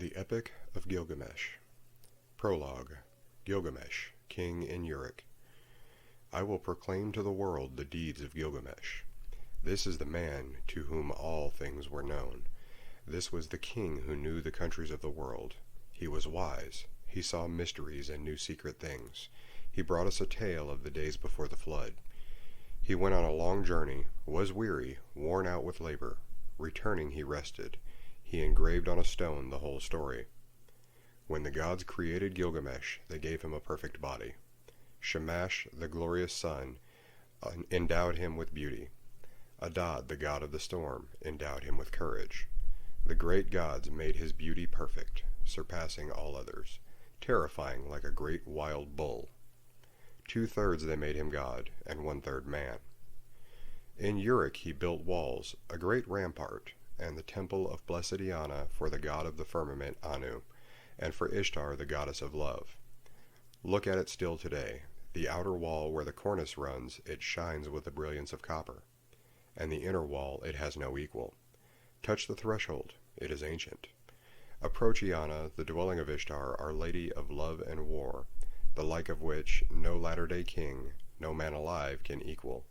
The Epic of Gilgamesh. Prologue. Gilgamesh, king in Uruk. I will proclaim to the world the deeds of Gilgamesh. This is the man to whom all things were known. This was the king who knew the countries of the world. He was wise. He saw mysteries and knew secret things. He brought us a tale of the days before the flood. He went on a long journey, was weary, worn out with labor. Returning, he rested. He engraved on a stone the whole story. When the gods created Gilgamesh, they gave him a perfect body. Shamash, the glorious sun, endowed him with beauty. Adad, the god of the storm, endowed him with courage. The great gods made his beauty perfect, surpassing all others, terrifying like a great wild bull. 2/3 they made him god, and 1/3 man. In Uruk he built walls, a great rampart, and the temple of blessed Iana for the god of the firmament Anu, and for Ishtar the goddess of love. Look at it still today. The outer wall where the cornice runs, it shines with the brilliance of copper, and the inner wall it has no equal. Touch the threshold, it is ancient. Approach Iana, the dwelling of Ishtar, our lady of love and war, the like of which no latter-day king, no man alive, can equal.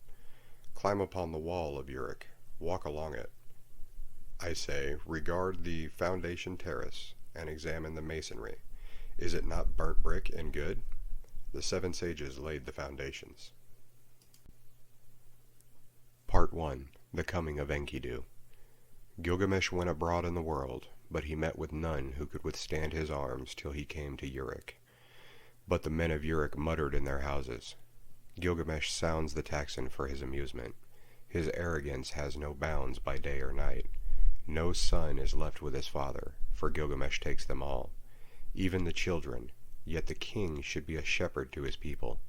Climb upon the wall of Uruk, walk along it. I say, regard the foundation terrace, and examine the masonry. Is it not burnt brick and good? The 7 sages laid the foundations. Part 1. The Coming of Enkidu. Gilgamesh went abroad in the world, but he met with none who could withstand his arms till he came to Uruk. But the men of Uruk muttered in their houses. Gilgamesh sounds the tocsin for his amusement. His arrogance has no bounds by day or night. No son is left with his father, for Gilgamesh takes them all, even the children, yet the king should be a shepherd to his people.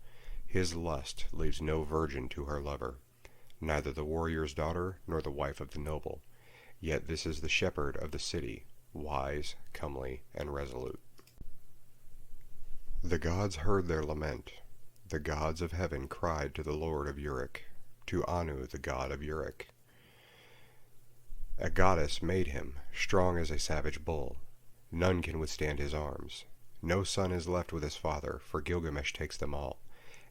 His lust leaves no virgin to her lover, neither the warrior's daughter nor the wife of the noble, yet this is the shepherd of the city, wise, comely, and resolute. The gods heard their lament. The gods of heaven cried to the Lord of Uruk, to Anu the god of Uruk. A goddess made him, strong as a savage bull. None can withstand his arms. No son is left with his father, for Gilgamesh takes them all.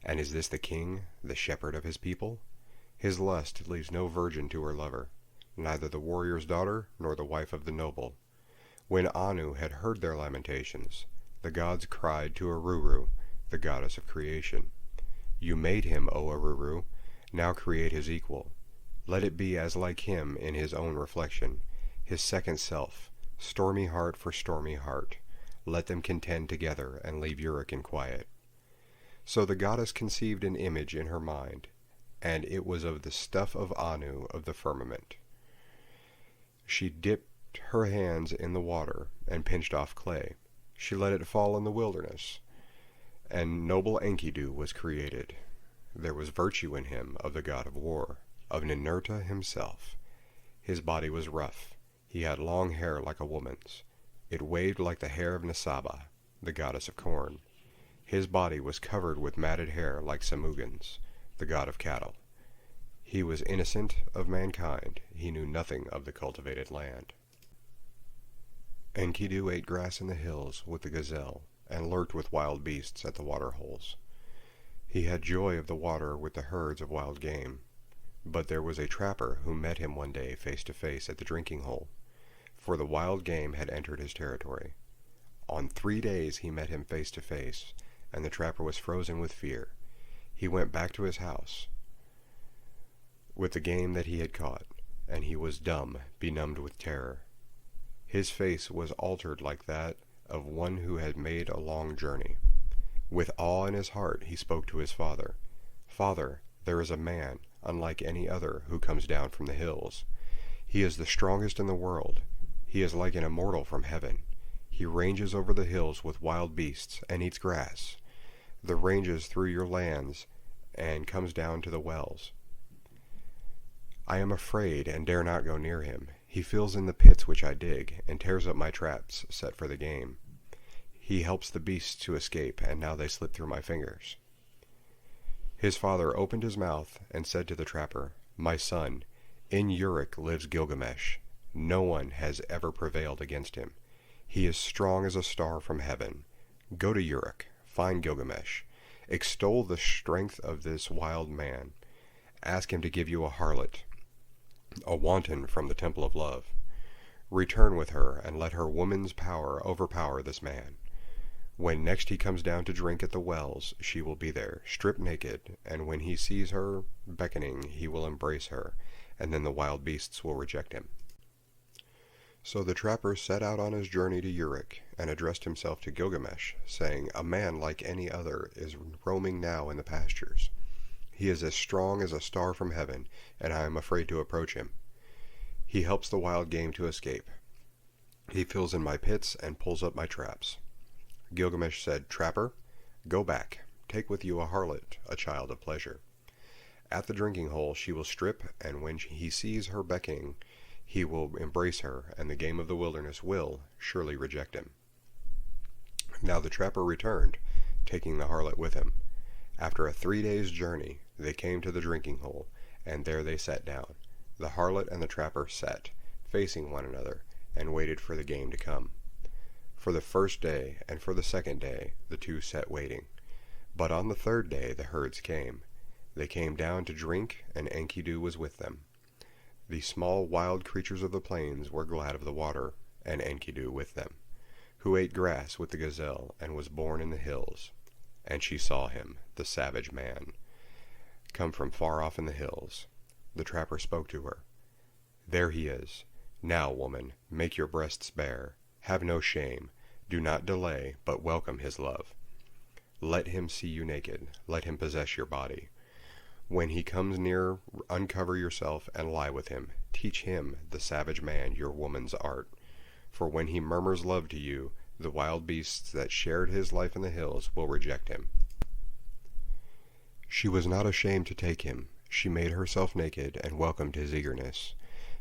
And is this the king, the shepherd of his people? His lust leaves no virgin to her lover, neither the warrior's daughter nor the wife of the noble. When Anu had heard their lamentations, the gods cried to Aruru, the goddess of creation. You made him, O Aruru, now create his equal. Let it be as like him in his own reflection, his second self, stormy heart for stormy heart. Let them contend together, and leave Uruk in quiet. So the goddess conceived an image in her mind, and it was of the stuff of Anu of the firmament. She dipped her hands in the water, and pinched off clay. She let it fall in the wilderness, and noble Enkidu was created. There was virtue in him of the god of war, of Ninurta himself. His body was rough. He had long hair like a woman's. It waved like the hair of Nisaba, the goddess of corn. His body was covered with matted hair like Samugan's, the god of cattle. He was innocent of mankind. He knew nothing of the cultivated land. Enkidu ate grass in the hills with the gazelle, and lurked with wild beasts at the water holes. He had joy of the water with the herds of wild game. But there was a trapper who met him one day face to face at the drinking hole, for the wild game had entered his territory. On 3 days he met him face to face, and the trapper was frozen with fear. He went back to his house with the game that he had caught, and he was dumb, benumbed with terror. His face was altered like that of one who had made a long journey. With awe in his heart he spoke to his father. Father, there is a man, unlike any other, who comes down from the hills. He is the strongest in the world. He is like an immortal from heaven. He ranges over the hills with wild beasts, and eats grass. The ranges through your lands, and comes down to the wells. I am afraid, and dare not go near him. He fills in the pits which I dig, and tears up my traps set for the game. He helps the beasts to escape, and now they slip through my fingers. His father opened his mouth and said to the trapper, My son, in Uruk lives Gilgamesh. No one has ever prevailed against him. He is strong as a star from heaven. Go to Uruk, find Gilgamesh. Extol the strength of this wild man. Ask him to give you a harlot, a wanton from the temple of love. Return with her, and let her woman's power overpower this man. When next he comes down to drink at the wells, she will be there, stripped naked, and when he sees her beckoning, he will embrace her, and then the wild beasts will reject him. So the trapper set out on his journey to Uruk, and addressed himself to Gilgamesh, saying, "A man like any other is roaming now in the pastures. He is as strong as a star from heaven, and I am afraid to approach him. He helps the wild game to escape. He fills in my pits and pulls up my traps." Gilgamesh said, "Trapper, go back. Take with you a harlot, a child of pleasure. At the drinking hole she will strip, and when he sees her beckoning, he will embrace her, and the game of the wilderness will surely reject him." Now the trapper returned, taking the harlot with him. After a 3 days' journey, they came to the drinking hole, and there they sat down. The harlot and the trapper sat, facing one another, and waited for the game to come. For the first day and for the second day the two sat waiting. But on the third day the herds came. They came down to drink, and Enkidu was with them. The small wild creatures of the plains were glad of the water, and Enkidu with them, who ate grass with the gazelle, and was born in the hills. And she saw him, the savage man, come from far off in the hills. The trapper spoke to her. "There he is. Now, woman, make your breasts bare. Have no shame. Do not delay, but welcome his love. Let him see you naked. Let him possess your body. When he comes near, uncover yourself and lie with him. Teach him, the savage man, your woman's art. For when he murmurs love to you, the wild beasts that shared his life in the hills will reject him." She was not ashamed to take him. She made herself naked and welcomed his eagerness.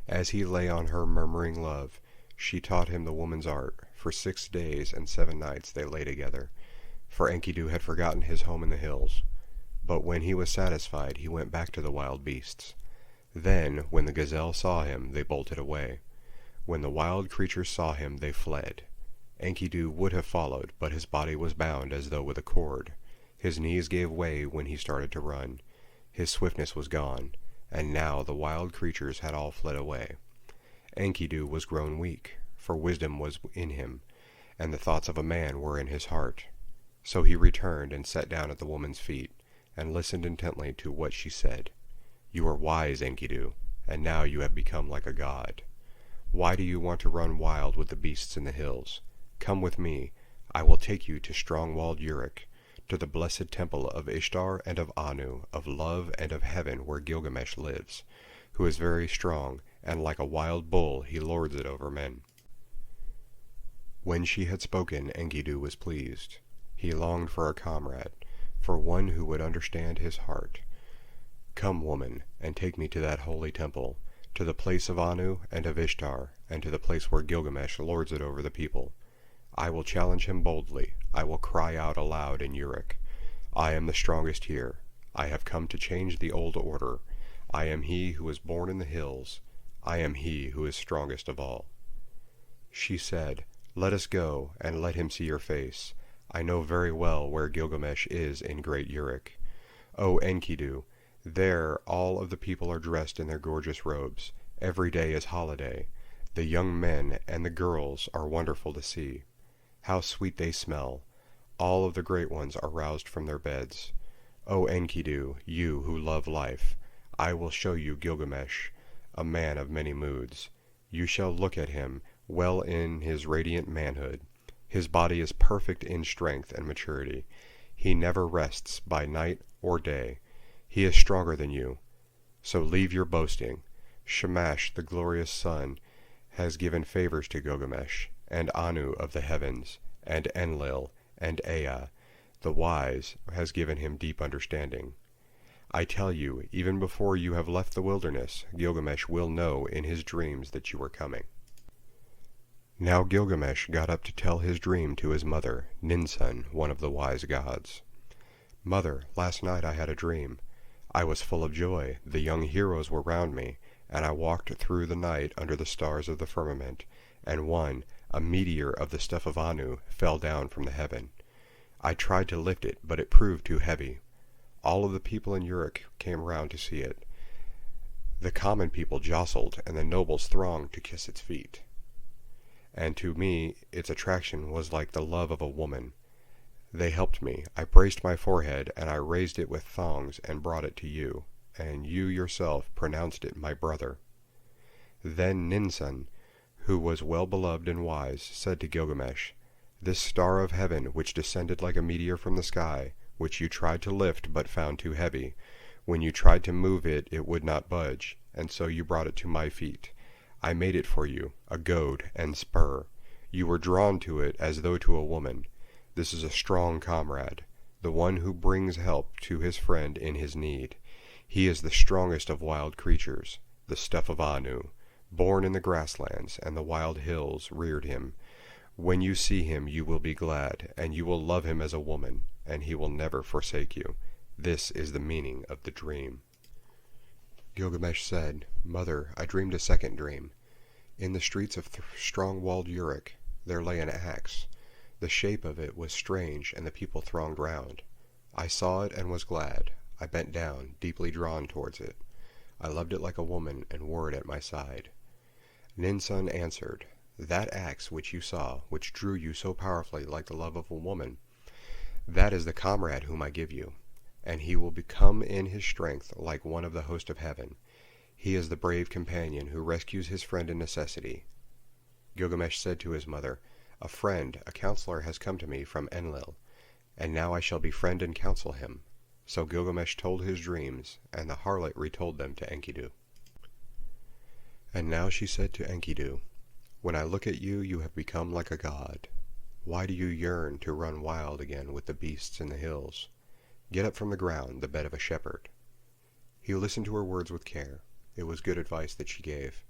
As he lay on her murmuring love, she taught him the woman's art. For 6 days and 7 nights they lay together, for Enkidu had forgotten his home in the hills. But when he was satisfied, he went back to the wild beasts. Then, when the gazelle saw him, they bolted away. When the wild creatures saw him, they fled. Enkidu would have followed, but his body was bound as though with a cord. His knees gave way when he started to run. His swiftness was gone, and now the wild creatures had all fled away. Enkidu was grown weak, for wisdom was in him, and the thoughts of a man were in his heart. So he returned and sat down at the woman's feet, and listened intently to what she said. "You are wise, Enkidu, and now you have become like a god. Why do you want to run wild with the beasts in the hills? Come with me. I will take you to strong-walled Uruk, to the blessed temple of Ishtar and of Anu, of love and of heaven, where Gilgamesh lives, who is very strong, and like a wild bull he lords it over men." When she had spoken, Enkidu was pleased. He longed for a comrade, for one who would understand his heart. "Come, woman, and take me to that holy temple, to the place of Anu and of Ishtar, and to the place where Gilgamesh lords it over the people. I will challenge him boldly. I will cry out aloud in Uruk. I am the strongest here. I have come to change the old order. I am he who was born in the hills. I am he who is strongest of all." She said, "Let us go, and let him see your face. I know very well where Gilgamesh is in great Uruk. O Enkidu, there all of the people are dressed in their gorgeous robes. Every day is holiday. The young men and the girls are wonderful to see. How sweet they smell. All of the great ones are roused from their beds. O Enkidu, you who love life, I will show you Gilgamesh, a man of many moods. You shall look at him well in his radiant manhood. His body is perfect in strength and maturity. He never rests by night or day. He is stronger than you. So leave your boasting. Shamash, the glorious sun, has given favors to Gilgamesh, and Anu of the heavens, and Enlil, and Ea, the wise, has given him deep understanding. I tell you, even before you have left the wilderness, Gilgamesh will know in his dreams that you are coming." Now Gilgamesh got up to tell his dream to his mother, Ninsun, one of the wise gods. "Mother, last night I had a dream. I was full of joy, the young heroes were round me, and I walked through the night under the stars of the firmament, and one, a meteor of the stuff of Anu fell down from the heaven. I tried to lift it, but it proved too heavy. All of the people in Uruk came round to see it. The common people jostled, and the nobles thronged to kiss its feet. And to me its attraction was like the love of a woman. They helped me. I braced my forehead, and I raised it with thongs and brought it to you, and you yourself pronounced it my brother. Then Ninsun, who was well beloved and wise, said to Gilgamesh, "This star of heaven, which descended like a meteor from the sky, which you tried to lift but found too heavy, when you tried to move it, it would not budge, and so you brought it to my feet. I made it for you, a goad and spur. You were drawn to it as though to a woman. This is a strong comrade, the one who brings help to his friend in his need. He is the strongest of wild creatures, the stuff of Anu, born in the grasslands, and the wild hills reared him. When you see him you will be glad, and you will love him as a woman, and he will never forsake you. This is the meaning of the dream." Gilgamesh said, "Mother, I dreamed a second dream. In the streets of strong-walled Uruk there lay an axe. The shape of it was strange, and the people thronged round. I saw it and was glad. I bent down, deeply drawn towards it. I loved it like a woman, and wore it at my side." Ninsun answered, "That axe which you saw, which drew you so powerfully like the love of a woman, that is the comrade whom I give you, and he will become in his strength like one of the host of heaven. He is the brave companion who rescues his friend in necessity." Gilgamesh said to his mother, "A friend, a counselor has come to me from Enlil, and now I shall befriend and counsel him." So Gilgamesh told his dreams, and the harlot retold them to Enkidu. And now she said to Enkidu, "When I look at you, you have become like a god. Why do you yearn to run wild again with the beasts in the hills? Get up from the ground, the bed of a shepherd." He listened to her words with care. It was good advice that she gave.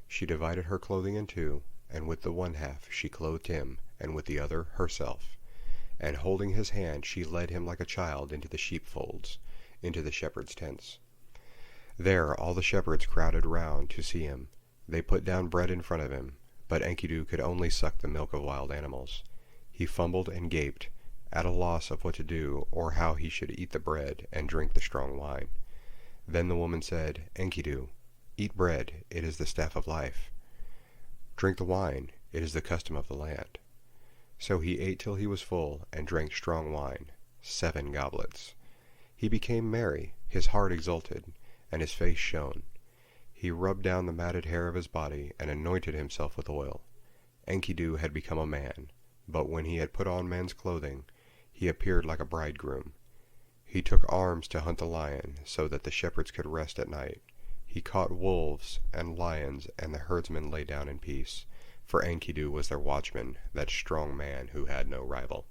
She divided her clothing in two, and with the one half she clothed him, and with the other herself. And holding his hand she led him like a child into the sheepfolds, into the shepherds' tents. There all the shepherds crowded round to see him. They put down bread in front of him, but Enkidu could only suck the milk of wild animals. He fumbled and gaped, at a loss of what to do or how he should eat the bread and drink the strong wine. Then the woman said, "Enkidu, eat bread, it is the staff of life. Drink the wine, it is the custom of the land." So he ate till he was full, and drank strong wine, 7 goblets. He became merry, his heart exulted, and his face shone. He rubbed down the matted hair of his body, and anointed himself with oil. Enkidu had become a man, but when he had put on man's clothing, he appeared like a bridegroom. He took arms to hunt the lion, so that the shepherds could rest at night. He caught wolves and lions, and the herdsmen lay down in peace, for Enkidu was their watchman, that strong man who had no rival.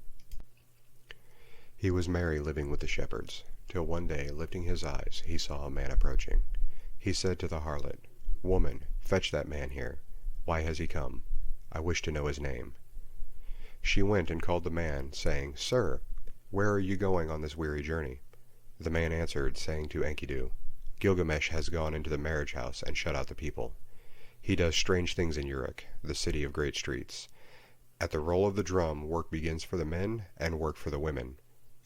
He was merry living with the shepherds, till one day, lifting his eyes, he saw a man approaching. He said to the harlot, "Woman, fetch that man here. Why has he come? I wish to know his name." She went and called the man, saying, "Sir, where are you going on this weary journey?" The man answered, saying to Enkidu, "Gilgamesh has gone into the marriage house and shut out the people. He does strange things in Uruk, the city of great streets. At the roll of the drum, work begins for the men and work for the women.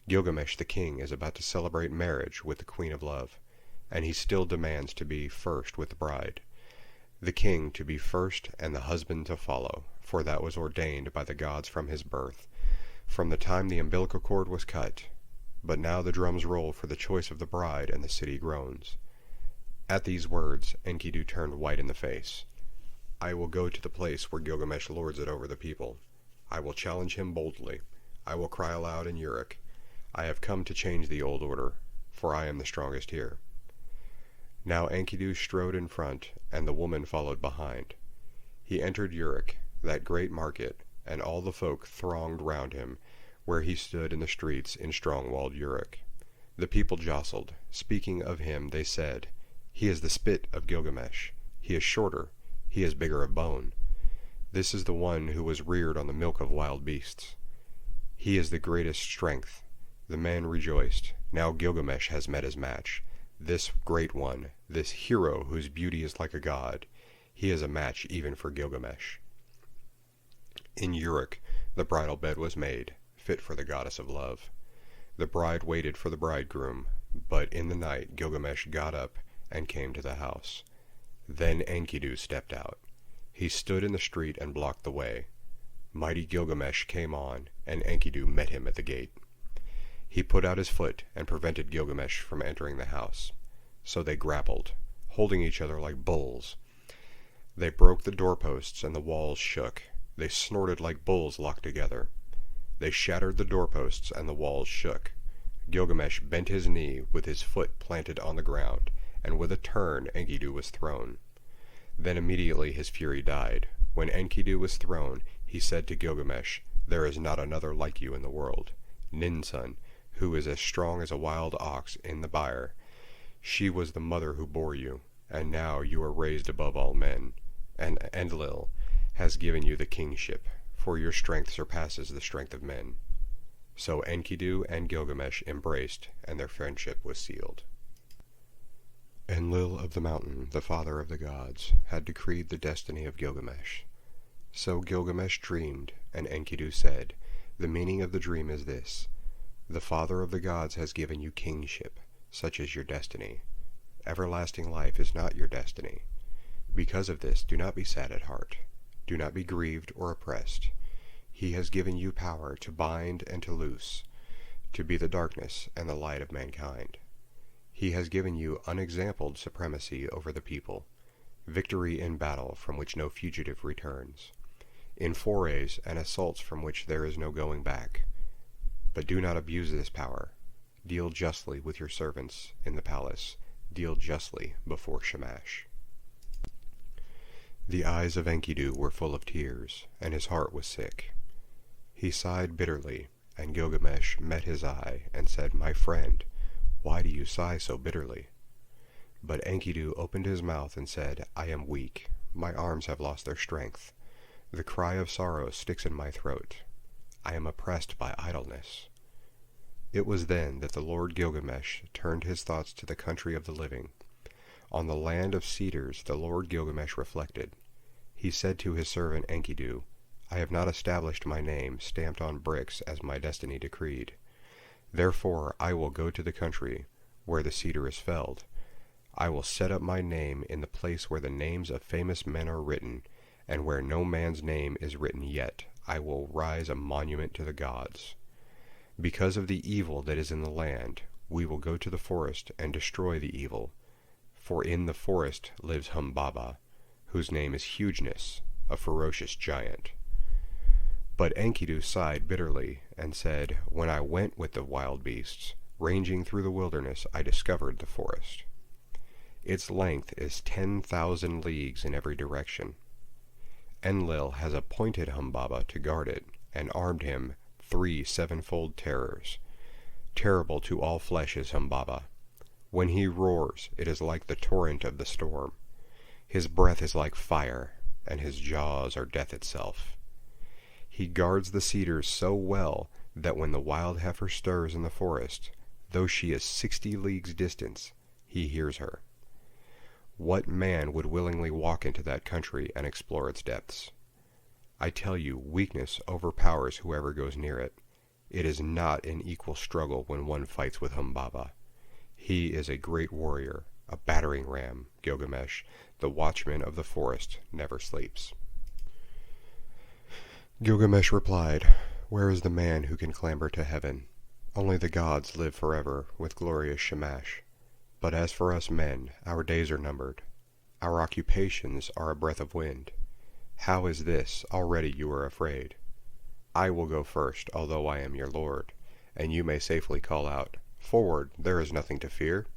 Gilgamesh the king is about to celebrate marriage with the queen of love, and he still demands to be first with the bride, the king to be first and the husband to follow, for that was ordained by the gods from his birth, from the time the umbilical cord was cut. But now the drums roll for the choice of the bride, and the city groans." At these words Enkidu turned white in the face. "I will go to the place where Gilgamesh lords it over the people. I will challenge him boldly. I will cry aloud in Uruk, 'I have come to change the old order, for I am the strongest here.'" Now Enkidu strode in front, and the woman followed behind. He entered Uruk, that great market, and all the folk thronged round him, where he stood in the streets in strong-walled Uruk. The people jostled. Speaking of him, they said, "He is the spit of Gilgamesh. He is shorter. He is bigger of bone. This is the one who was reared on the milk of wild beasts. He is the greatest strength." The men rejoiced. Now Gilgamesh has met his match. This great one, this hero whose beauty is like a god, he is a match even for Gilgamesh. In Uruk the bridal bed was made, fit for the goddess of love. The bride waited for the bridegroom, but in the night Gilgamesh got up and came to the house. Then Enkidu stepped out. He stood in the street and blocked the way. Mighty Gilgamesh came on, and Enkidu met him at the gate. He put out his foot and prevented Gilgamesh from entering the house. So they grappled, holding each other like bulls. They broke the doorposts and the walls shook. They snorted like bulls locked together. They shattered the doorposts and the walls shook. Gilgamesh bent his knee with his foot planted on the ground, and with a turn Enkidu was thrown. Then immediately his fury died. When Enkidu was thrown, he said to Gilgamesh, "There is not another like you in the world. Ninsun, who is as strong as a wild ox in the byre. She was the mother who bore you, and now you are raised above all men. And Enlil has given you the kingship, for your strength surpasses the strength of men." So Enkidu and Gilgamesh embraced, and their friendship was sealed. Enlil of the mountain, the father of the gods, had decreed the destiny of Gilgamesh. So Gilgamesh dreamed, and Enkidu said, "The meaning of the dream is this. The father of the gods has given you kingship, such is your destiny. Everlasting life is not your destiny. Because of this, do not be sad at heart. Do not be grieved or oppressed. He has given you power to bind and to loose, to be the darkness and the light of mankind. He has given you unexampled supremacy over the people, victory in battle from which no fugitive returns, in forays and assaults from which there is no going back. But do not abuse this power. Deal justly with your servants in the palace. Deal justly before Shamash." The eyes of Enkidu were full of tears, and his heart was sick. He sighed bitterly, and Gilgamesh met his eye and said, "My friend, why do you sigh so bitterly?" But Enkidu opened his mouth and said, "I am weak. My arms have lost their strength. The cry of sorrow sticks in my throat. I am oppressed by idleness." It was then that the Lord Gilgamesh turned his thoughts to the country of the living. On the land of cedars the Lord Gilgamesh reflected. He said to his servant Enkidu, "I have not established my name stamped on bricks as my destiny decreed. Therefore I will go to the country where the cedar is felled. I will set up my name in the place where the names of famous men are written, and where no man's name is written yet. I will rise a monument to the gods. Because of the evil that is in the land, we will go to the forest and destroy the evil. For in the forest lives Humbaba, whose name is Hugeness, a ferocious giant." But Enkidu sighed bitterly, and said, "When I went with the wild beasts, ranging through the wilderness, I discovered the forest. Its length is 10,000 leagues in every direction. Enlil has appointed Humbaba to guard it, and armed him 3 sevenfold terrors. Terrible to all flesh is Humbaba. When he roars, it is like the torrent of the storm. His breath is like fire, and his jaws are death itself. He guards the cedars so well that when the wild heifer stirs in the forest, though she is 60 leagues distant, he hears her. What man would willingly walk into that country and explore its depths? I tell you, weakness overpowers whoever goes near it. It is not an equal struggle when one fights with Humbaba. He is a great warrior, a battering ram, Gilgamesh, the watchman of the forest, never sleeps." Gilgamesh replied, "Where is the man who can clamber to heaven? Only the gods live forever with glorious Shamash. But as for us men, our days are numbered. Our occupations are a breath of wind. How is this? Already you are afraid. I will go first, although I am your lord, and you may safely call out, 'Forward, there is nothing to fear.'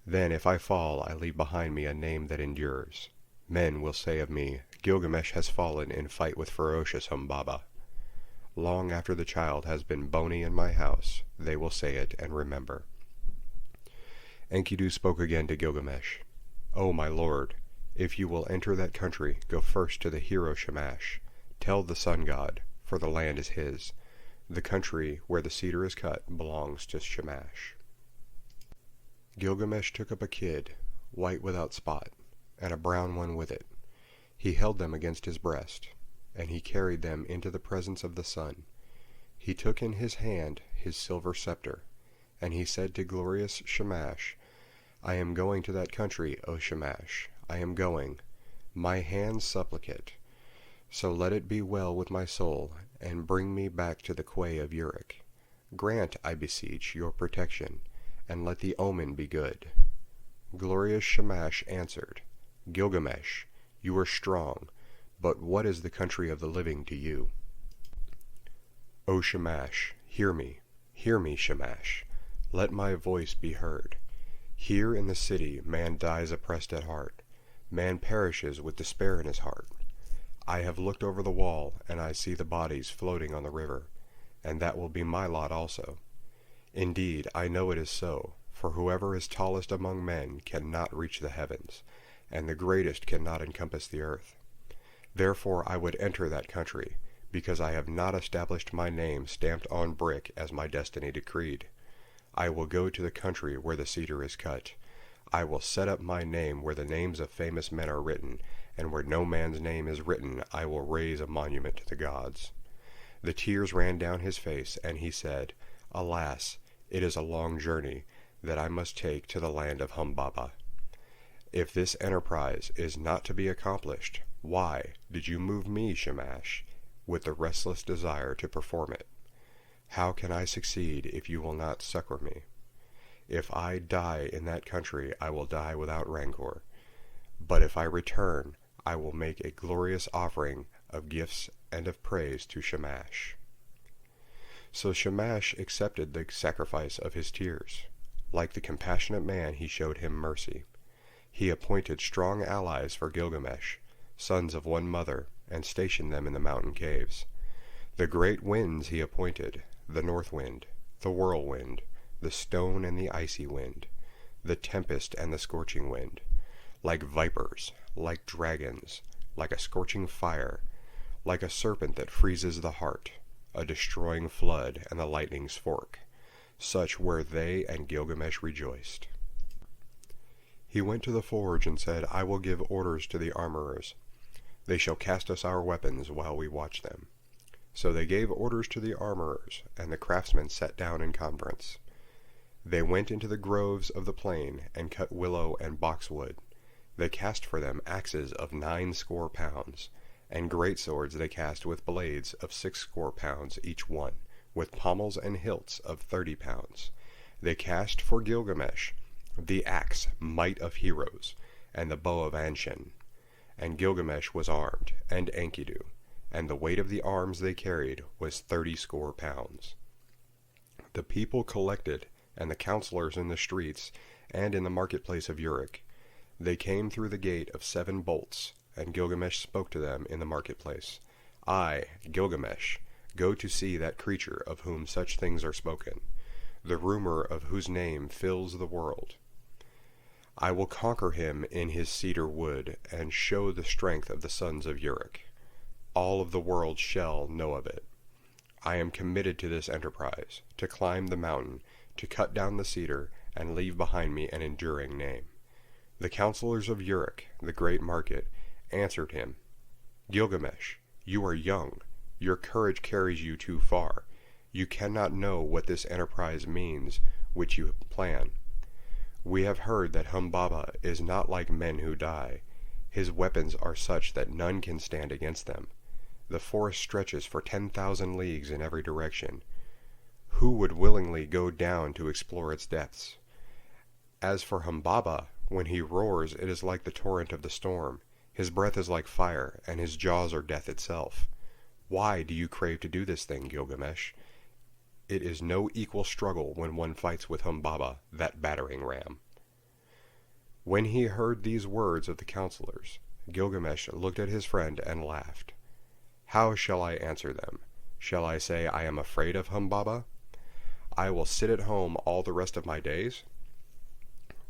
Then if I fall, I leave behind me a name that endures. Men will say of me, 'Gilgamesh has fallen in fight with ferocious Humbaba.' Long after the child has been bony in my house, they will say it and remember." Enkidu spoke again to Gilgamesh, "O my lord, if you will enter that country, go first to the hero Shamash. Tell the sun god, for the land is his. The country where the cedar is cut belongs to Shamash." Gilgamesh took up a kid, white without spot, and a brown one with it. He held them against his breast. and he carried them into the presence of the sun. He took in his hand his silver scepter, and he said to glorious Shamash, I am going to that country, O Shamash, I am going, my hands supplicate. So let it be well with my soul, and bring me back to the quay of Uruk. Grant, I beseech, your protection, and let the omen be good. Glorious Shamash answered, Gilgamesh, you are strong, but what is the country of the living to you? O Shamash, hear me, Shamash. Let my voice be heard. Here in the city man dies oppressed at heart. Man perishes with despair in his heart. I have looked over the wall, and I see the bodies floating on the river, and that will be my lot also. Indeed, I know it is so, for whoever is tallest among men cannot reach the heavens, and the greatest cannot encompass the earth. Therefore I would enter that country, because I have not established my name stamped on brick as my destiny decreed. I will go to the country where the cedar is cut. I will set up my name where the names of famous men are written, and where no man's name is written I will raise a monument to the gods. The tears ran down his face, and he said, Alas, it is a long journey that I must take to the land of Humbaba. If this enterprise is not to be accomplished, why did you move me, Shamash, with the restless desire to perform it? How can I succeed if you will not succor me? If I die in that country, I will die without rancor. But if I return, I will make a glorious offering of gifts and of praise to Shamash. So Shamash accepted the sacrifice of his tears. Like the compassionate man, he showed him mercy. He appointed strong allies for Gilgamesh, sons of one mother, and stationed them in the mountain caves. The great winds he appointed, the north wind, the whirlwind, the stone and the icy wind, the tempest and the scorching wind, like vipers, like dragons, like a scorching fire, like a serpent that freezes the heart, a destroying flood and the lightning's fork. Such were they, and Gilgamesh rejoiced. He went to the forge and said, I will give orders to the armorers. They shall cast us our weapons while we watch them. So they gave orders to the armorers, and the craftsmen sat down in conference. They went into the groves of the plain, and cut willow and boxwood. They cast for them axes of 90 pounds, and great swords they cast with blades of 60 pounds each one, with pommels and hilts of 30 pounds. They cast for Gilgamesh the axe, might of heroes, and the bow of Anshan. And Gilgamesh was armed, and Enkidu, and the weight of the arms they carried was 30 pounds. The people collected, and the counselors in the streets, and in the marketplace of Uruk. They came through the gate of 7 bolts, and Gilgamesh spoke to them in the marketplace. I, Gilgamesh, go to see that creature of whom such things are spoken, the rumor of whose name fills the world. I will conquer him in his cedar wood, and show the strength of the sons of Uruk. All of the world shall know of it. I am committed to this enterprise, to climb the mountain, to cut down the cedar, and leave behind me an enduring name. The counselors of Uruk, the great market, answered him, Gilgamesh, you are young. Your courage carries you too far. You cannot know what this enterprise means which you plan. We have heard that Humbaba is not like men who die. His weapons are such that none can stand against them. The forest stretches for 10,000 leagues in every direction. Who would willingly go down to explore its depths? As for Humbaba, when he roars it is like the torrent of the storm. His breath is like fire, and his jaws are death itself. Why do you crave to do this thing, Gilgamesh? It is no equal struggle when one fights with Humbaba, that battering ram. When he heard these words of the counselors, Gilgamesh looked at his friend and laughed. How shall I answer them? Shall I say I am afraid of Humbaba? I will sit at home all the rest of my days?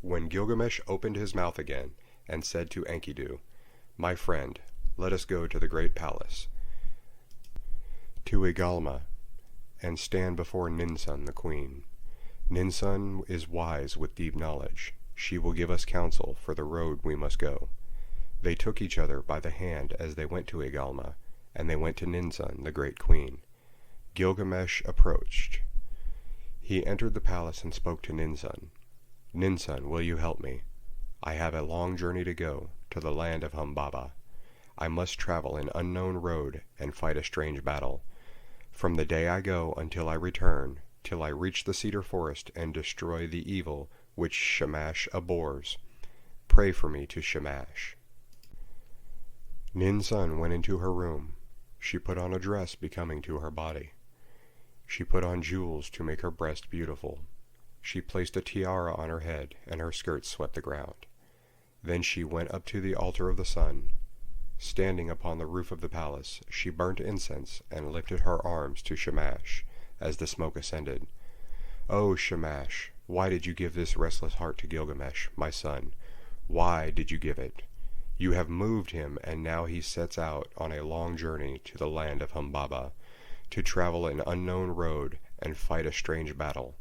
When Gilgamesh opened his mouth again, and said to Enkidu, My friend, let us go to the great palace, to Igalma, and stand before Ninsun the queen. Ninsun is wise with deep knowledge. She will give us counsel for the road we must go. They took each other by the hand as they went to Igalma, and they went to Ninsun, the great queen. Gilgamesh approached. He entered the palace and spoke to Ninsun. "Ninsun, will you help me? I have a long journey to go, to the land of Humbaba. I must travel an unknown road and fight a strange battle. From the day I go until I return, till I reach the cedar forest and destroy the evil which Shamash abhors. Pray for me to Shamash." Ninsun went into her room. She put on a dress becoming to her body. She put on jewels to make her breast beautiful. She placed a tiara on her head, and her skirts swept the ground. Then she went up to the altar of the sun. Standing upon the roof of the palace, she burnt incense and lifted her arms to Shamash as the smoke ascended. "O Shamash, why did you give this restless heart to Gilgamesh, my son? Why did you give it? You have moved him, and now he sets out on a long journey to the land of Humbaba, to travel an unknown road and fight a strange battle.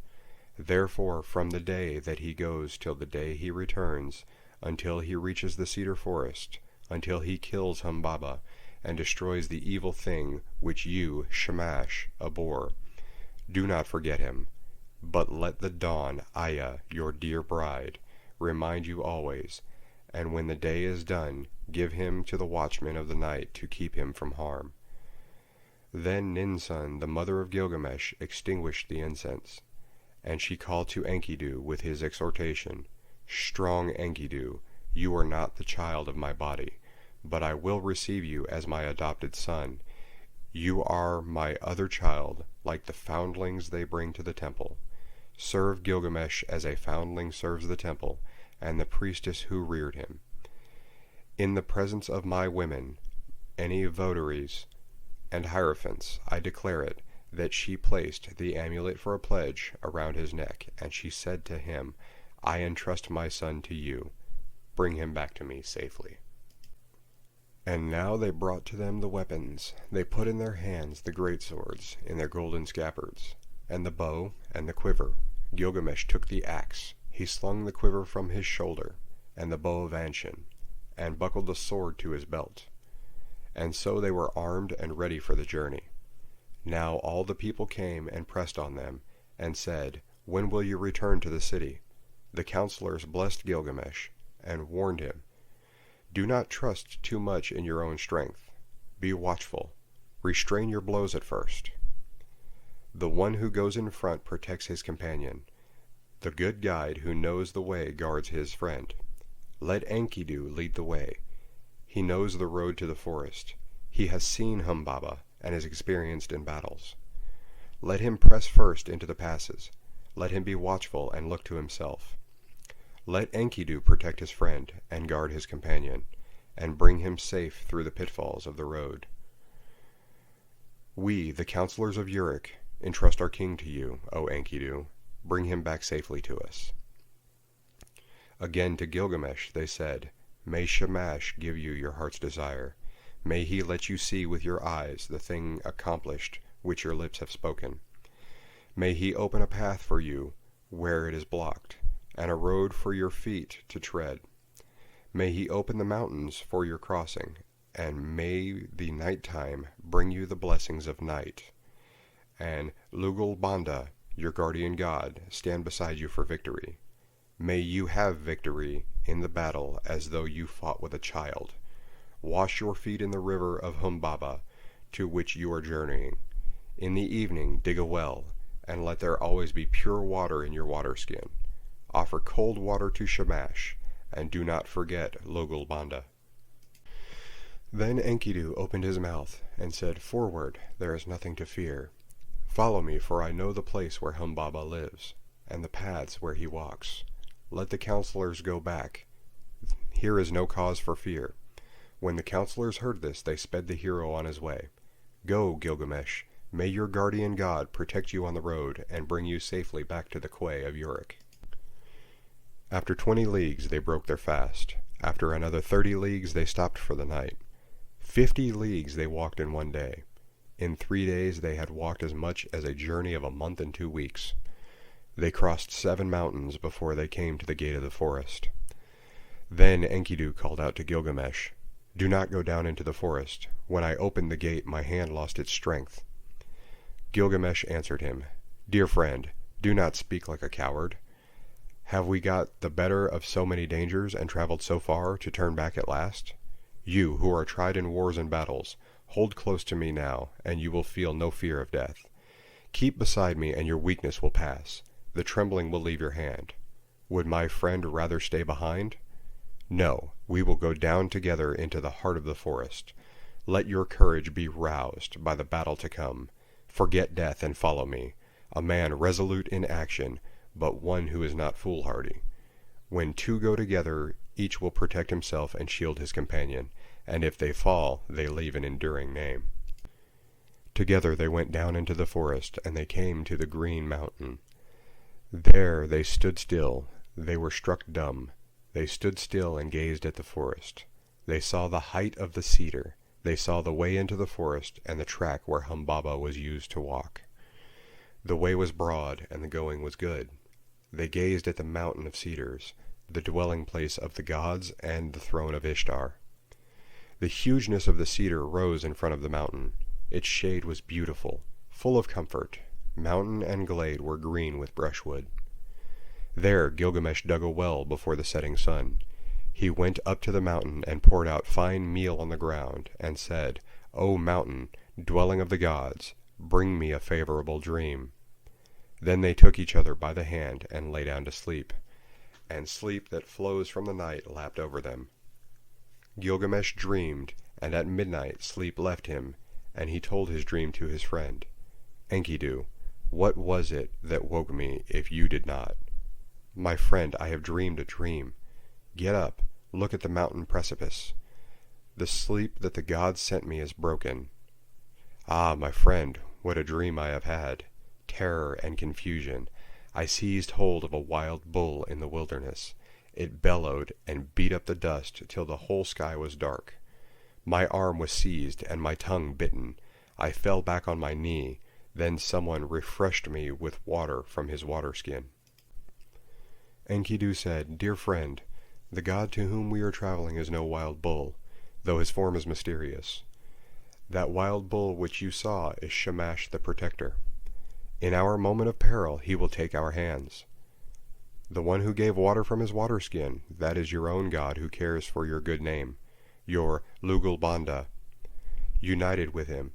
Therefore, from the day that he goes till the day he returns, until he reaches the cedar forest, until he kills Humbaba and destroys the evil thing which you, Shamash, abhor, do not forget him, but let the dawn, Aya, your dear bride, remind you always, and when the day is done, give him to the watchmen of the night to keep him from harm." Then Ninsun, the mother of Gilgamesh, extinguished the incense, and she called to Enkidu with his exhortation, "Strong Enkidu, you are not the child of my body, but I will receive you as my adopted son. You are my other child, like the foundlings they bring to the temple. Serve Gilgamesh as a foundling serves the temple, and the priestess who reared him. In the presence of my women, any votaries and hierophants, I declare it, that she placed the amulet for a pledge around his neck, and she said to him, I entrust my son to you. Bring him back to me safely." And now they brought to them the weapons. They put in their hands the great swords in their golden scabbards, and the bow and the quiver. Gilgamesh took the axe. He slung the quiver from his shoulder, and the bow of Anshan, and buckled the sword to his belt. And so they were armed and ready for the journey. Now all the people came and pressed on them, and said, "When will you return to the city?" The counselors blessed Gilgamesh, and warned him, "Do not trust too much in your own strength. Be watchful. Restrain your blows at first. The one who goes in front protects his companion. The good guide who knows the way guards his friend. Let Enkidu lead the way. He knows the road to the forest. He has seen Humbaba and is experienced in battles. Let him press first into the passes. Let him be watchful and look to himself. Let Enkidu protect his friend and guard his companion, and bring him safe through the pitfalls of the road. We, the counselors of Uruk, entrust our king to you, O Enkidu. Bring him back safely to us." Again to Gilgamesh they said, "May Shamash give you your heart's desire. May he let you see with your eyes the thing accomplished which your lips have spoken. May he open a path for you where it is blocked, and a road for your feet to tread. May he open the mountains for your crossing, and may the night time bring you the blessings of night. And Lugal Banda, your guardian god, stand beside you for victory. May you have victory in the battle as though you fought with a child. Wash your feet in the river of Humbaba, to which you are journeying. In the evening dig a well, and let there always be pure water in your water skin. Offer cold water to Shamash, and do not forget Lugal Banda." Then Enkidu opened his mouth, and said, "Forward, there is nothing to fear. Follow me, for I know the place where Humbaba lives, and the paths where he walks. Let the counselors go back. Here is no cause for fear." When the counselors heard this, they sped the hero on his way. "Go, Gilgamesh. May your guardian god protect you on the road, and bring you safely back to the quay of Uruk." After 20 leagues they broke their fast. After another 30 leagues they stopped for the night. 50 leagues they walked in one day. In 3 days they had walked as much as a journey of a month and 2 weeks. They crossed 7 mountains before they came to the gate of the forest. Then Enkidu called out to Gilgamesh, Do not go down into the forest. When I opened the gate, my hand lost its strength." Gilgamesh answered him, "Dear friend, do not speak like a coward. Have we got the better of so many dangers and traveled so far to turn back at last? You, who are tried in wars and battles, hold close to me now, and you will feel no fear of death. Keep beside me, and your weakness will pass. The trembling will leave your hand. Would my friend rather stay behind? No, we will go down together into the heart of the forest. Let your courage be roused by the battle to come. Forget death and follow me, a man resolute in action, but one who is not foolhardy. When two go together, each will protect himself and shield his companion, and if they fall, they leave an enduring name." Together they went down into the forest, and they came to the green mountain. There they stood still. They were struck dumb. They stood still and gazed at the forest. They saw the height of the cedar. They saw the way into the forest, and the track where Humbaba was used to walk. The way was broad, and the going was good. They gazed at the mountain of cedars, the dwelling place of the gods and the throne of Ishtar. The hugeness of the cedar rose in front of the mountain. Its shade was beautiful, full of comfort. Mountain and glade were green with brushwood. There Gilgamesh dug a well before the setting sun. He went up to the mountain and poured out fine meal on the ground, and said, "O mountain, dwelling of the gods, bring me a favorable dream." Then they took each other by the hand and lay down to sleep, and sleep that flows from the night lapped over them. Gilgamesh dreamed, and at midnight sleep left him, and he told his dream to his friend. "Enkidu, what was it that woke me if you did not?" "My friend, I have dreamed a dream. Get up, look at the mountain precipice. The sleep that the gods sent me is broken." "Ah, my friend, what a dream I have had! Terror and confusion. I seized hold of a wild bull in the wilderness. It bellowed and beat up the dust till the whole sky was dark. My arm was seized and my tongue bitten. I fell back on my knee. Then someone refreshed me with water from his waterskin." Enkidu said, "Dear friend, the god to whom we are traveling is no wild bull, though his form is mysterious. That wild bull which you saw is Shamash the Protector. In our moment of peril he will take our hands. The one who gave water from his waterskin, that is your own god who cares for your good name, your Lugalbanda. United with him,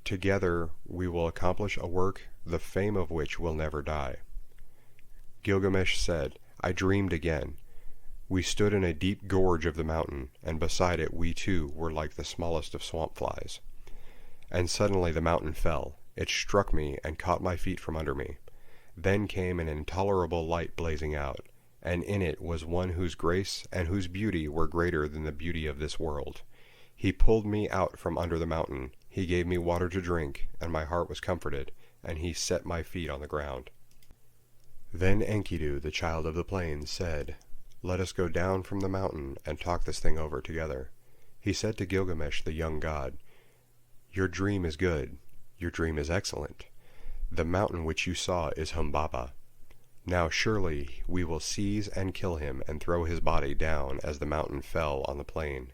together we will accomplish a work the fame of which will never die." Gilgamesh said, "I dreamed again. We stood in a deep gorge of the mountain, and beside it we too were like the smallest of swamp flies. And suddenly the mountain fell. It struck me and caught my feet from under me. Then came an intolerable light blazing out, and in it was one whose grace and whose beauty were greater than the beauty of this world. He pulled me out from under the mountain. He gave me water to drink, and my heart was comforted, and he set my feet on the ground." Then Enkidu, the child of the plains, said, "Let us go down from the mountain and talk this thing over together." He said to Gilgamesh, the young god, "Your dream is good. Your dream is excellent. The mountain which you saw is Humbaba. Now surely we will seize and kill him and throw his body down as the mountain fell on the plain."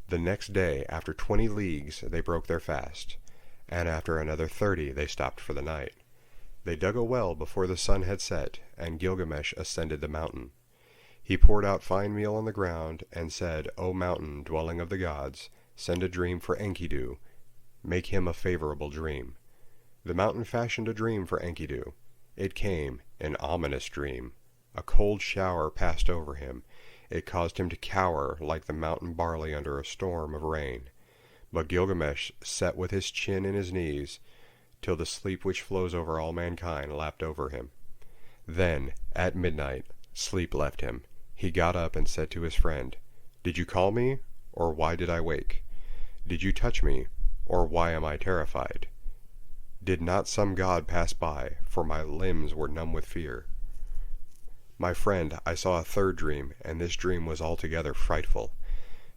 The next day, after 20 leagues, they broke their fast, and after another 30 they stopped for the night. They dug a well before the sun had set, and Gilgamesh ascended the mountain. He poured out fine meal on the ground, and said, "O mountain, dwelling of the gods, send a dream for Enkidu. Make him a favorable dream." The mountain fashioned a dream for Enkidu. It came, an ominous dream. A cold shower passed over him. It caused him to cower like the mountain barley under a storm of rain. But Gilgamesh sat with his chin in his knees, till the sleep which flows over all mankind lapped over him. Then, at midnight, sleep left him. He got up and said to his friend, "Did you call me, or why did I wake? Did you touch me, or why am I terrified? Did not some god pass by, for my limbs were numb with fear?" "My friend, I saw a third dream, and this dream was altogether frightful.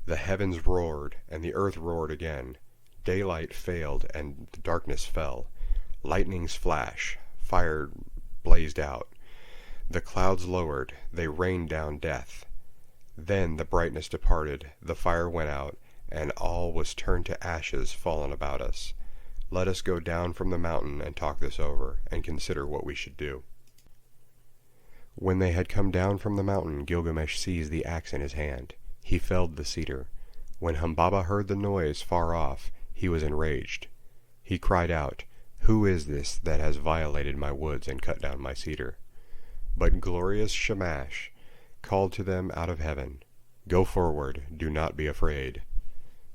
The heavens roared, and the earth roared again. Daylight failed, and the darkness fell. Lightnings flashed, fire blazed out. The clouds lowered, they rained down death. Then the brightness departed, the fire went out, and all was turned to ashes fallen about us. Let us go down from the mountain and talk this over, and consider what we should do. When they had come down from the mountain, Gilgamesh seized the axe in his hand. He felled the cedar. When Humbaba heard the noise far off, he was enraged. He cried out, "Who is this that has violated my woods and cut down my cedar?" But glorious Shamash called to them out of heaven, "Go forward, do not be afraid."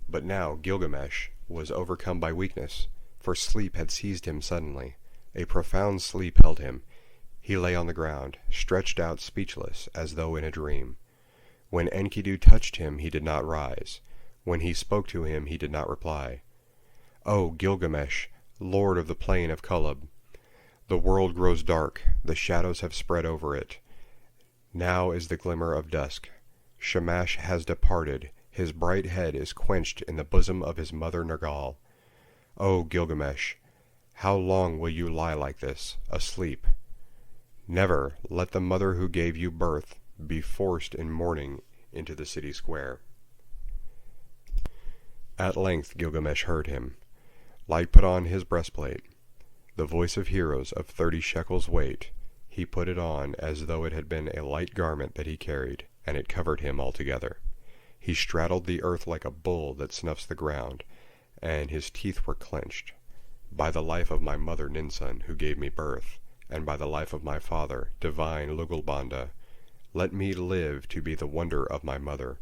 But now Gilgamesh was overcome by weakness, for sleep had seized him suddenly. A profound sleep held him. He lay on the ground, stretched out speechless, as though in a dream. When Enkidu touched him, he did not rise. When he spoke to him, he did not reply. "O Gilgamesh, lord of the plain of Kulub, the world grows dark, the shadows have spread over it. Now is the glimmer of dusk. Shamash has departed, his bright head is quenched in the bosom of his mother Nergal. O Gilgamesh, how long will you lie like this, asleep? Never let the mother who gave you birth be forced in mourning into the city square." At length Gilgamesh heard him. Light put on his breastplate. The voice of heroes of 30 shekels weight. He put it on as though it had been a light garment that he carried, and it covered him altogether. He straddled the earth like a bull that snuffs the ground, and his teeth were clenched. "By the life of my mother Ninsun, who gave me birth, and by the life of my father, divine Lugalbanda, let me live to be the wonder of my mother,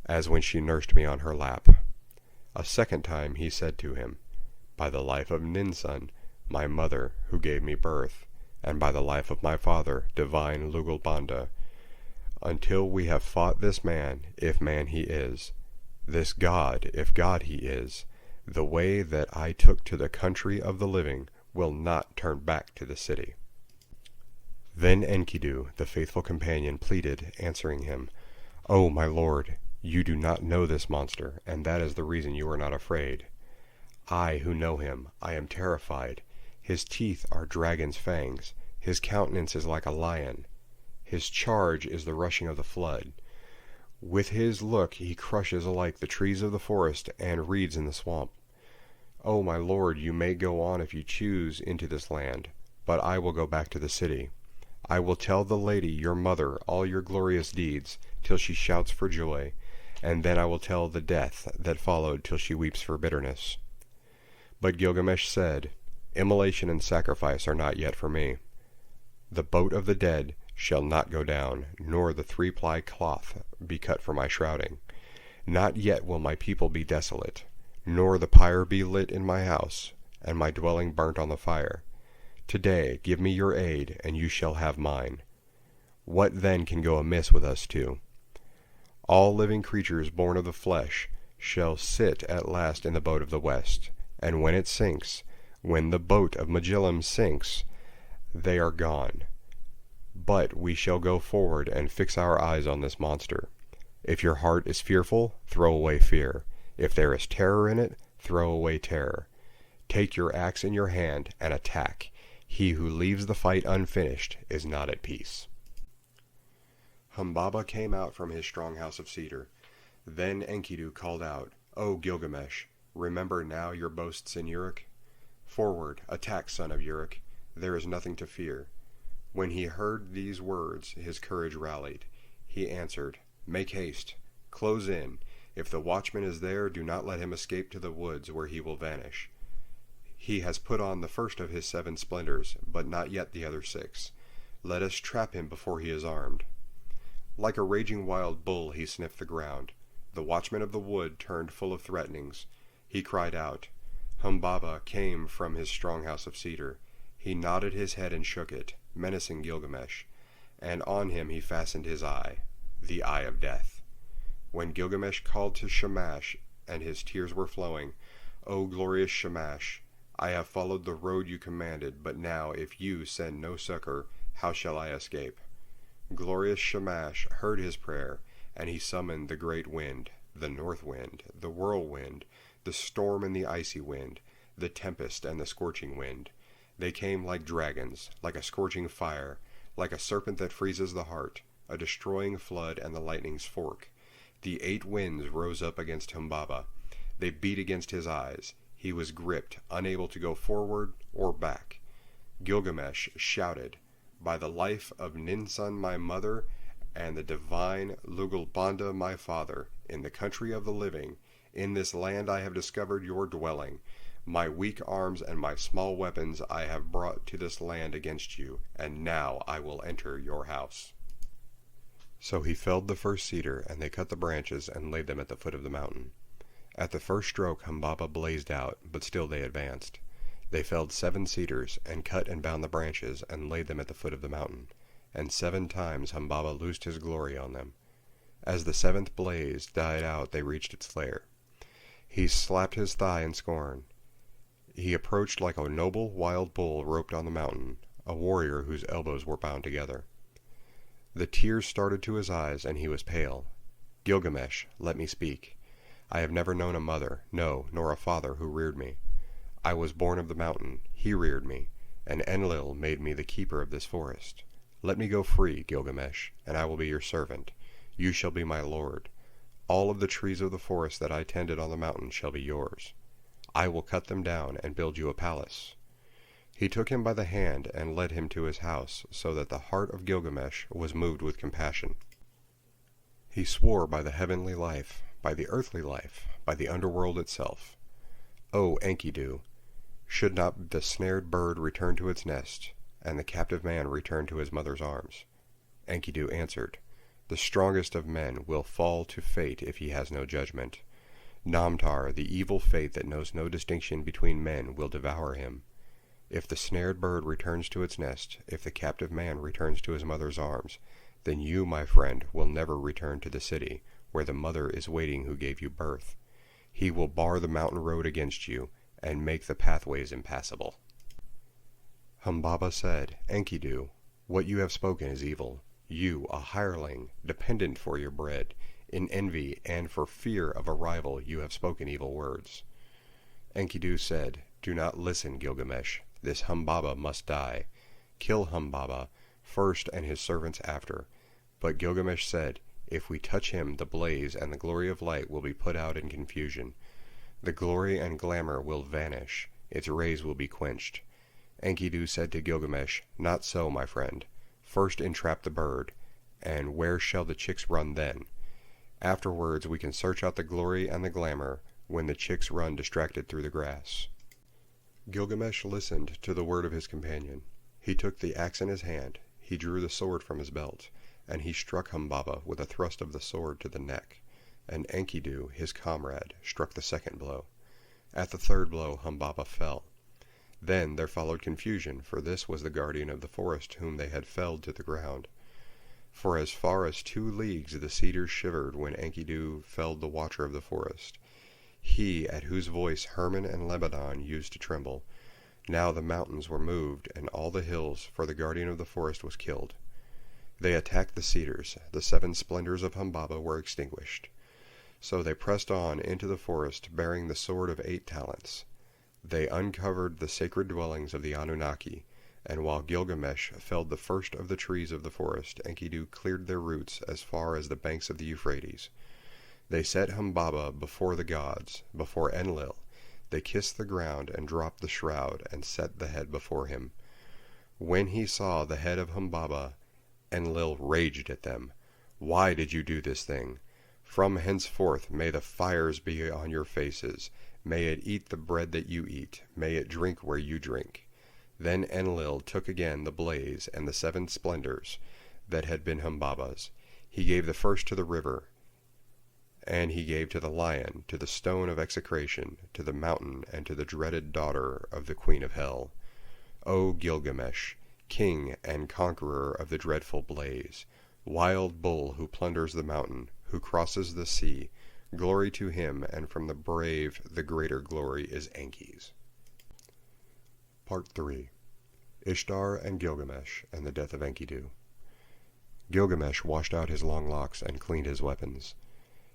as when she nursed me on her lap." A second time he said to him, "By the life of Ninsun, my mother, who gave me birth, and by the life of my father, divine Lugalbanda, until we have fought this man, if man he is, this god, if god he is, the way that I took to the country of the living will not turn back to the city." Then Enkidu, the faithful companion, pleaded, answering him, "O my lord, you do not know this monster, and that is the reason you are not afraid. I who know him, I am terrified. His teeth are dragon's fangs, his countenance is like a lion, his charge is the rushing of the flood. With his look he crushes alike the trees of the forest and reeds in the swamp. O my lord, you may go on if you choose into this land, but I will go back to the city. I will tell the lady your mother all your glorious deeds, till she shouts for joy, and then I will tell the death that followed till she weeps for bitterness." But Gilgamesh said, "Immolation and sacrifice are not yet for me. The boat of the dead shall not go down, nor the 3-ply cloth be cut for my shrouding. Not yet will my people be desolate, nor the pyre be lit in my house, and my dwelling burnt on the fire. Today give me your aid, and you shall have mine. What then can go amiss with us two? All living creatures born of the flesh shall sit at last in the boat of the west, and when it sinks, when the boat of Magillam sinks, they are gone. But we shall go forward and fix our eyes on this monster. If your heart is fearful, throw away fear. If there is terror in it, throw away terror. Take your axe in your hand and attack. He who leaves the fight unfinished is not at peace." Humbaba came out from his strong house of cedar. Then Enkidu called out, "O Gilgamesh, remember now your boasts in Uruk. Forward, attack, son of Uruk. There is nothing to fear." When he heard these words, his courage rallied. He answered, "Make haste. Close in. If the watchman is there, do not let him escape to the woods, where he will vanish. He has put on the first of his 7 splendors, but not yet the other 6. Let us trap him before he is armed." Like a raging wild bull he sniffed the ground. The watchman of the wood turned full of threatenings. He cried out. Humbaba came from his strong house of cedar. He nodded his head and shook it, menacing Gilgamesh, and on him he fastened his eye, the eye of death. When Gilgamesh called to Shamash, and his tears were flowing, "O glorious Shamash, I have followed the road you commanded, but now if you send no succor, how shall I escape?" Glorious Shamash heard his prayer, and he summoned the great wind, the north wind, the whirlwind, the storm and the icy wind, the tempest and the scorching wind. They came like dragons, like a scorching fire, like a serpent that freezes the heart, a destroying flood and the lightning's fork. The 8 winds rose up against Humbaba. They beat against his eyes. He was gripped, unable to go forward or back. Gilgamesh shouted, "By the life of Ninsun my mother, and the divine Lugalbanda my father, in the country of the living, in this land I have discovered your dwelling. My weak arms and my small weapons I have brought to this land against you, and now I will enter your house." So he felled the first cedar, and they cut the branches and laid them at the foot of the mountain. At the first stroke Humbaba blazed out, but still they advanced. They felled 7 cedars, and cut and bound the branches, and laid them at the foot of the mountain. And 7 times Humbaba loosed his glory on them. As the 7th blaze died out they reached its lair. He slapped his thigh in scorn. He approached like a noble wild bull roped on the mountain, a warrior whose elbows were bound together. The tears started to his eyes, and he was pale. "Gilgamesh, let me speak. I have never known a mother, no, nor a father who reared me. I was born of the mountain, he reared me, and Enlil made me the keeper of this forest. Let me go free, Gilgamesh, and I will be your servant. You shall be my lord. All of the trees of the forest that I tended on the mountain shall be yours. I will cut them down and build you a palace." He took him by the hand and led him to his house, so that the heart of Gilgamesh was moved with compassion. He swore by the heavenly life, by the earthly life, by the underworld itself. "O Enkidu, should not the snared bird return to its nest, and the captive man return to his mother's arms?" Enkidu answered, "The strongest of men will fall to fate if he has no judgment. Namtar, the evil fate that knows no distinction between men, will devour him. If the snared bird returns to its nest, if the captive man returns to his mother's arms, then you, my friend, will never return to the city, where the mother is waiting who gave you birth. He will bar the mountain road against you, and make the pathways impassable." Humbaba said, "Enkidu, what you have spoken is evil. You, a hireling, dependent for your bread, in envy and for fear of a rival you have spoken evil words." Enkidu said, "Do not listen, Gilgamesh. This Humbaba must die. Kill Humbaba first and his servants after." But Gilgamesh said, "If we touch him, the blaze and the glory of light will be put out in confusion. The glory and glamour will vanish. Its rays will be quenched." Enkidu said to Gilgamesh, "Not so, my friend. First entrap the bird, and where shall the chicks run then? Afterwards we can search out the glory and the glamour when the chicks run distracted through the grass." Gilgamesh listened to the word of his companion. He took the axe in his hand, he drew the sword from his belt, and he struck Humbaba with a thrust of the sword to the neck, and Enkidu, his comrade, struck the 2nd blow. At the 3rd blow Humbaba fell. Then there followed confusion, for this was the guardian of the forest whom they had felled to the ground. For as far as 2 leagues the cedars shivered when Enkidu felled the watcher of the forest, he at whose voice Hermon and Lebanon used to tremble. Now the mountains were moved, and all the hills, for the guardian of the forest was killed. They attacked the cedars. The 7 splendors of Humbaba were extinguished. So they pressed on into the forest, bearing the sword of 8 talents. They uncovered the sacred dwellings of the Anunnaki, and while Gilgamesh felled the first of the trees of the forest, Enkidu cleared their roots as far as the banks of the Euphrates. They set Humbaba before the gods, before Enlil. They kissed the ground and dropped the shroud and set the head before him. When he saw the head of Humbaba, Enlil raged at them. "Why did you do this thing? From henceforth may the fires be on your faces. May it eat the bread that you eat. May it drink where you drink." Then Enlil took again the blaze and the 7 splendors that had been Humbaba's. He gave the first to the river, and he gave to the lion, to the stone of execration, to the mountain, and to the dreaded daughter of the queen of hell. O Gilgamesh, king and conqueror of the dreadful blaze, wild bull who plunders the mountain, who crosses the sea, glory to him, and from the brave the greater glory is Enki's. Part 3. Ishtar and Gilgamesh and the death of Enkidu. Gilgamesh washed out his long locks and cleaned his weapons.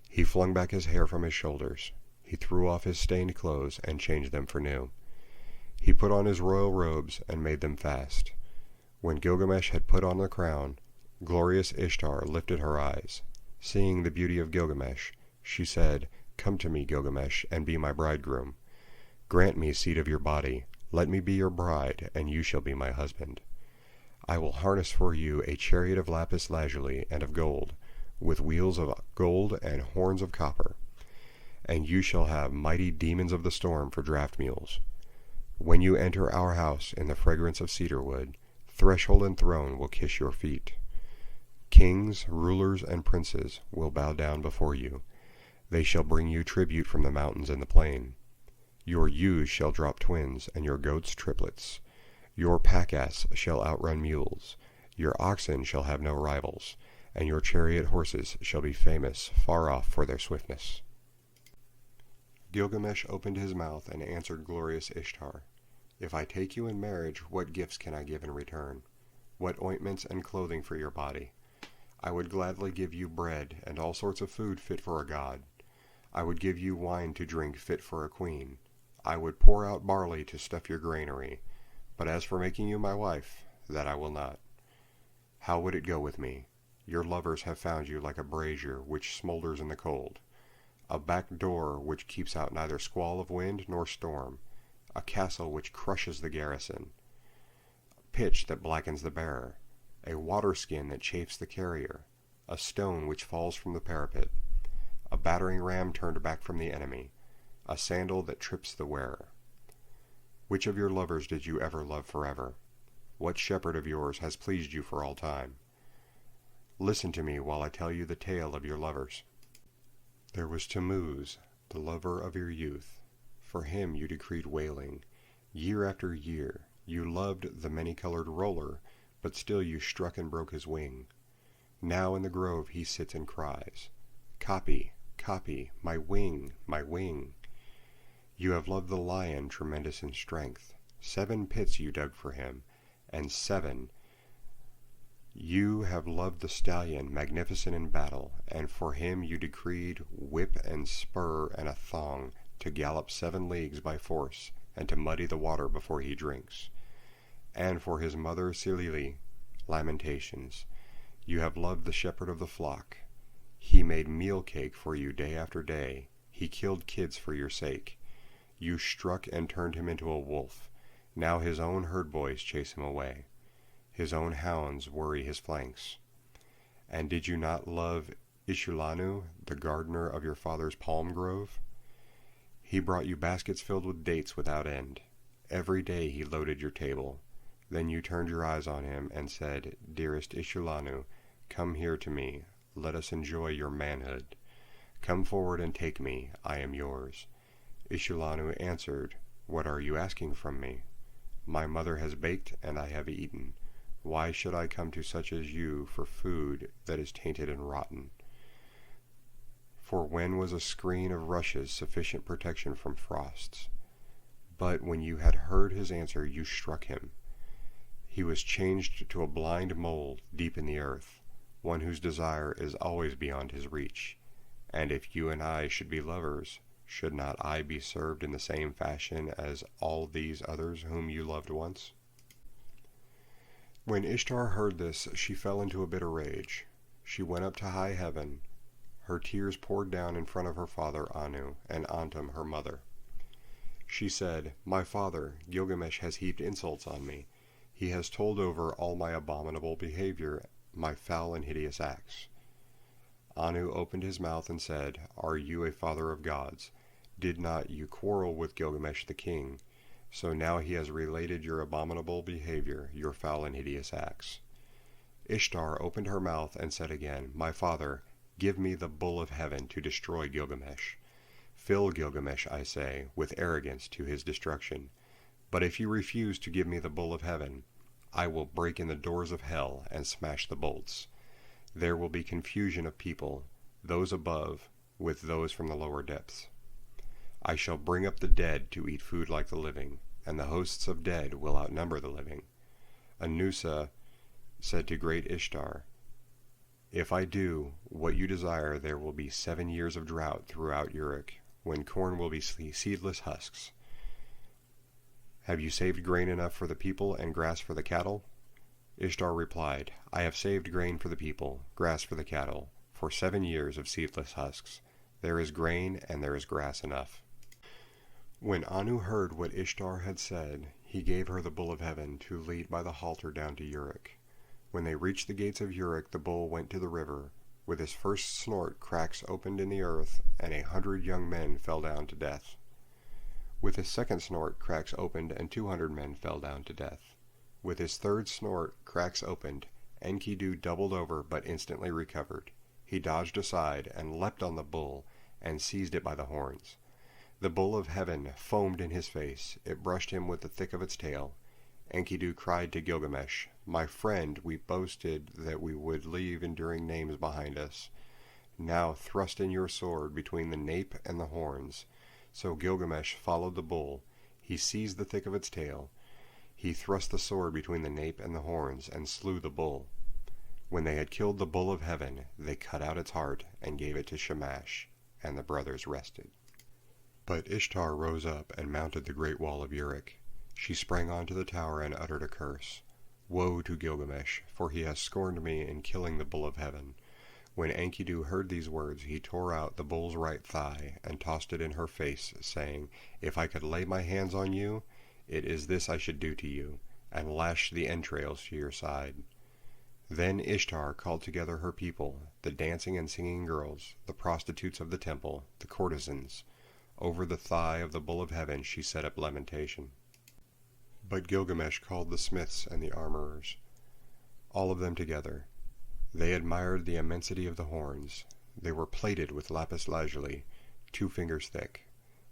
He flung back his hair from his shoulders. He threw off his stained clothes and changed them for new. He put on his royal robes and made them fast. When Gilgamesh had put on the crown, Glorious Ishtar lifted her eyes. Seeing the beauty of Gilgamesh, she said, "Come to me, Gilgamesh, and be my bridegroom. Grant me seed of your body. Let me be your bride, and you shall be my husband. I will harness for you a chariot of lapis lazuli and of gold, with wheels of gold and horns of copper. And you shall have mighty demons of the storm for draft mules. When you enter our house in the fragrance of cedar wood, threshold and throne will kiss your feet. Kings, rulers, and princes will bow down before you. They shall bring you tribute from the mountains and the plain. Your ewes shall drop twins, and your goats triplets. Your pack-ass shall outrun mules. Your oxen shall have no rivals, and your chariot horses shall be famous far off for their swiftness." Gilgamesh opened his mouth and answered glorious Ishtar, "If I take you in marriage, what gifts can I give in return? What ointments and clothing for your body? I would gladly give you bread and all sorts of food fit for a god. I would give you wine to drink fit for a queen. I would pour out barley to stuff your granary. But as for making you my wife, that I will not. How would it go with me? Your lovers have found you like a brazier which smolders in the cold, a back door which keeps out neither squall of wind nor storm, a castle which crushes the garrison, pitch that blackens the bearer, a water-skin that chafes the carrier, a stone which falls from the parapet, a battering ram turned back from the enemy, a sandal that trips the wearer. Which of your lovers did you ever love forever? What shepherd of yours has pleased you for all time? Listen to me while I tell you the tale of your lovers. There was Tammuz, the lover of your youth. For him you decreed wailing. Year after year you loved the many-colored roller, but still you struck and broke his wing. Now in the grove he sits and cries, "Copy, copy, my wing, my wing." You have loved the lion tremendous in strength. 7 pits you dug for him, and 7. You have loved the stallion magnificent in battle, and for him you decreed whip and spur and a thong to gallop 7 leagues by force, and to muddy the water before he drinks. And for his mother Soliloquy, lamentations. You have loved the shepherd of the flock. He made meal cake for you day after day. He killed kids for your sake. You struck and turned him into a wolf. Now his own herd boys chase him away. His own hounds worry his flanks. And did you not love Ishulanu, the gardener of your father's palm grove? He brought you baskets filled with dates without end. Every day he loaded your table. Then you turned your eyes on him and said, "Dearest Ishulanu, come here to me. Let us enjoy your manhood. Come forward and take me. I am yours." Ishulanu answered, "What are you asking from me? My mother has baked and I have eaten. Why should I come to such as you for food that is tainted and rotten? For when was a screen of rushes sufficient protection from frosts? But when you had heard his answer, you struck him. He was changed to a blind mole deep in the earth, one whose desire is always beyond his reach. And if you and I should be lovers, should not I be served in the same fashion as all these others whom you loved once?" When Ishtar heard this, she fell into a bitter rage. She went up to high heaven. Her tears poured down in front of her father Anu and Antum her mother. She said, "My father, Gilgamesh, has heaped insults on me. He has told over all my abominable behavior, my foul and hideous acts." Anu opened his mouth and said, "Are you a father of gods? Did not you quarrel with Gilgamesh the king? So now he has related your abominable behavior, your foul and hideous acts." Ishtar opened her mouth and said again, "My father, give me the bull of heaven to destroy Gilgamesh. Fill Gilgamesh, I say, with arrogance to his destruction. But if you refuse to give me the bull of heaven, I will break in the doors of hell and smash the bolts. There will be confusion of people, those above with those from the lower depths. I shall bring up the dead to eat food like the living, and the hosts of dead will outnumber the living." Anusa said to great Ishtar, "If I do what you desire, there will be 7 years of drought throughout Uruk, when corn will be seedless husks. Have you saved grain enough for the people and grass for the cattle?" Ishtar replied, I have saved grain for the people, grass for the cattle, for 7 years of seedless husks. There is grain and there is grass enough. When Anu heard what Ishtar had said, he gave her the bull of heaven to lead by the halter down to Uruk. When they reached the gates of Uruk, the bull went to the river. With his first snort, cracks opened in the earth, and 100 young men fell down to death. With his second snort, cracks opened, and 200 men fell down to death. With his third snort, cracks opened. Enkidu doubled over, but instantly recovered. He dodged aside, and leapt on the bull, and seized it by the horns. The bull of heaven foamed in his face. It brushed him with the thick of its tail. Enkidu cried to Gilgamesh, My friend, we boasted that we would leave enduring names behind us. Now thrust in your sword between the nape and the horns. So Gilgamesh followed the bull. He seized the thick of its tail. He thrust the sword between the nape and the horns, and slew the bull. When they had killed the bull of heaven, they cut out its heart, and gave it to Shamash, and the brothers rested. But Ishtar rose up and mounted the great wall of Uruk. She sprang onto the tower and uttered a curse. Woe to Gilgamesh, for he has scorned me in killing the bull of heaven. When Enkidu heard these words, he tore out the bull's right thigh, and tossed it in her face, saying, If I could lay my hands on you, it is this I should do to you, and lash the entrails to your side. Then Ishtar called together her people, the dancing and singing girls, the prostitutes of the temple, the courtesans. Over the thigh of the bull of heaven she set up lamentation. But Gilgamesh called the smiths and the armorers, all of them together. They admired the immensity of the horns. They were plated with lapis lazuli, 2 fingers thick.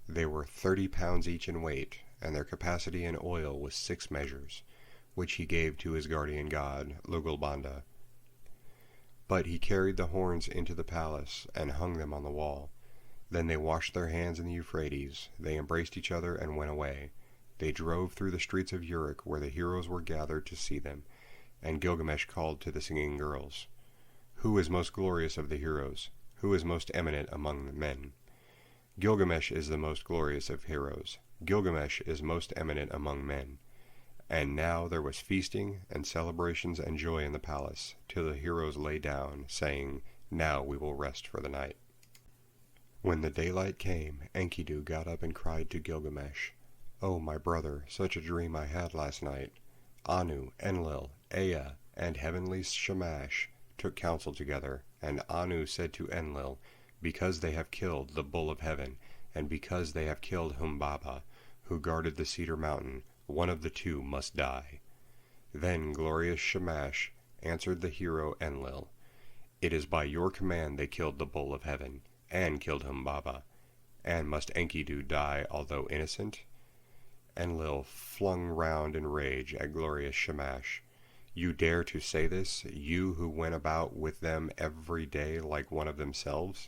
They were 30 pounds each in weight, and their capacity in oil was 6 measures, which he gave to his guardian god, Lugalbanda. But he carried the horns into the palace, and hung them on the wall. Then they washed their hands in the Euphrates. They embraced each other and went away. They drove through the streets of Uruk, where the heroes were gathered to see them, and Gilgamesh called to the singing girls, Who is most glorious of the heroes? Who is most eminent among the men? Gilgamesh is the most glorious of heroes. Gilgamesh is most eminent among men. And now there was feasting and celebrations and joy in the palace, till the heroes lay down, saying, Now we will rest for the night. When the daylight came, Enkidu got up and cried to Gilgamesh, Oh, my brother, such a dream I had last night. Anu, Enlil, Ea, and heavenly Shamash took counsel together, and Anu said to Enlil, Because they have killed the bull of heaven, and because they have killed Humbaba, who guarded the cedar mountain, one of the 2 must die. Then glorious Shamash answered the hero Enlil, It is by your command they killed the bull of heaven, and killed Humbaba, and must Enkidu die although innocent? Enlil flung round in rage at glorious Shamash. You dare to say this, you who went about with them every day like one of themselves?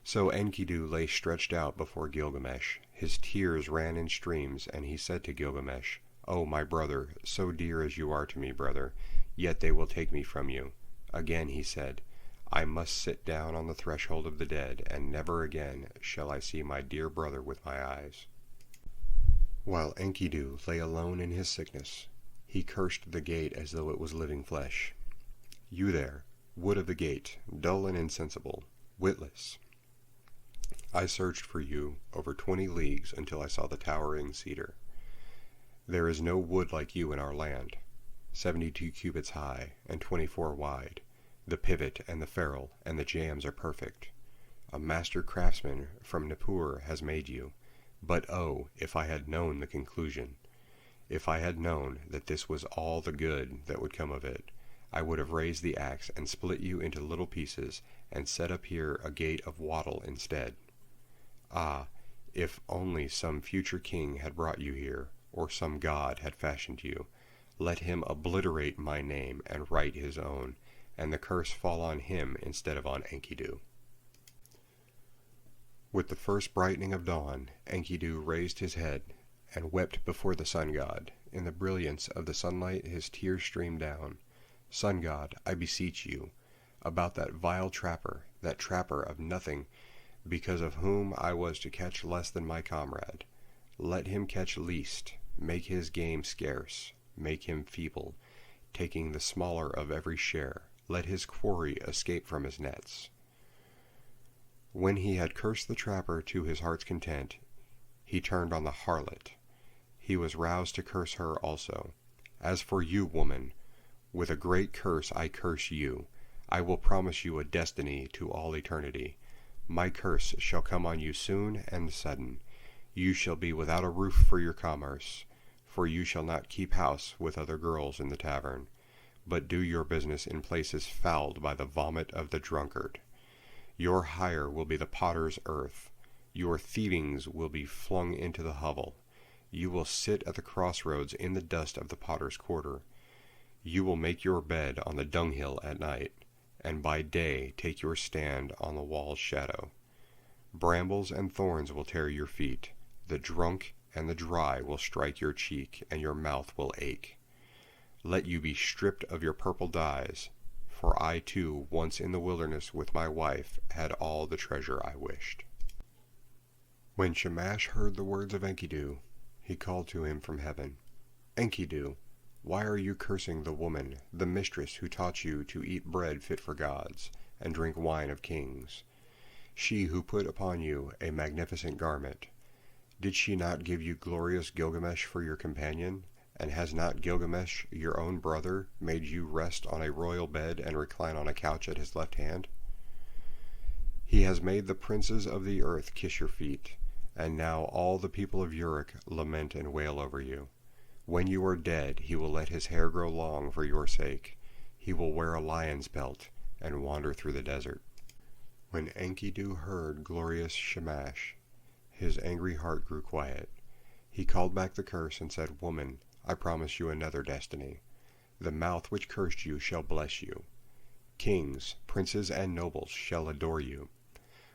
So Enkidu lay stretched out before Gilgamesh. His tears ran in streams, and he said to Gilgamesh, Oh, my brother, so dear as you are to me, brother, yet they will take me from you. Again he said, I must sit down on the threshold of the dead, and never again shall I see my dear brother with my eyes. While Enkidu lay alone in his sickness, he cursed the gate as though it was living flesh. You there, wood of the gate, dull and insensible, witless. I searched for you over 20 leagues until I saw the towering cedar. There is no wood like you in our land, 72 cubits high and 24 wide. The pivot and the ferrule and the jambs are perfect. A master craftsman from Nippur has made you. But oh, if I had known the conclusion, if I had known that this was all the good that would come of it, I would have raised the axe and split you into little pieces, and set up here a gate of wattle instead. Ah, if only some future king had brought you here, or some god had fashioned you, let him obliterate my name and write his own, and the curse fall on him instead of on Enkidu. With the first brightening of dawn, Enkidu raised his head, and wept before the sun god. In the brilliance of the sunlight his tears streamed down. Sun god, I beseech you, about that vile trapper, that trapper of nothing, because of whom I was to catch less than my comrade. Let him catch least, make his game scarce, make him feeble, taking the smaller of every share. Let his quarry escape from his nets. When he had cursed the trapper to his heart's content, he turned on the harlot. He was roused to curse her also. As for you, woman, with a great curse I curse you. I will promise you a destiny to all eternity. My curse shall come on you soon and sudden. You shall be without a roof for your commerce, for you shall not keep house with other girls in the tavern, but do your business in places fouled by the vomit of the drunkard. Your hire will be the potter's earth. Your thievings will be flung into the hovel. You will sit at the crossroads in the dust of the potter's quarter. You will make your bed on the dunghill at night, and by day take your stand on the wall's shadow. Brambles and thorns will tear your feet. The drunk and the dry will strike your cheek, and your mouth will ache. Let you be stripped of your purple dyes, for I too, once in the wilderness with my wife, had all the treasure I wished. When Shamash heard the words of Enkidu, he called to him from heaven, Enkidu, why are you cursing the woman, the mistress who taught you to eat bread fit for gods, and drink wine of kings? She who put upon you a magnificent garment. Did she not give you glorious Gilgamesh for your companion? And has not Gilgamesh, your own brother, made you rest on a royal bed and recline on a couch at his left hand? He has made the princes of the earth kiss your feet, and now all the people of Uruk lament and wail over you. When you are dead, he will let his hair grow long for your sake. He will wear a lion's belt and wander through the desert. When Enkidu heard glorious Shamash, his angry heart grew quiet. He called back the curse and said, Woman, I promise you another destiny. The mouth which cursed you shall bless you. Kings, princes, and nobles shall adore you.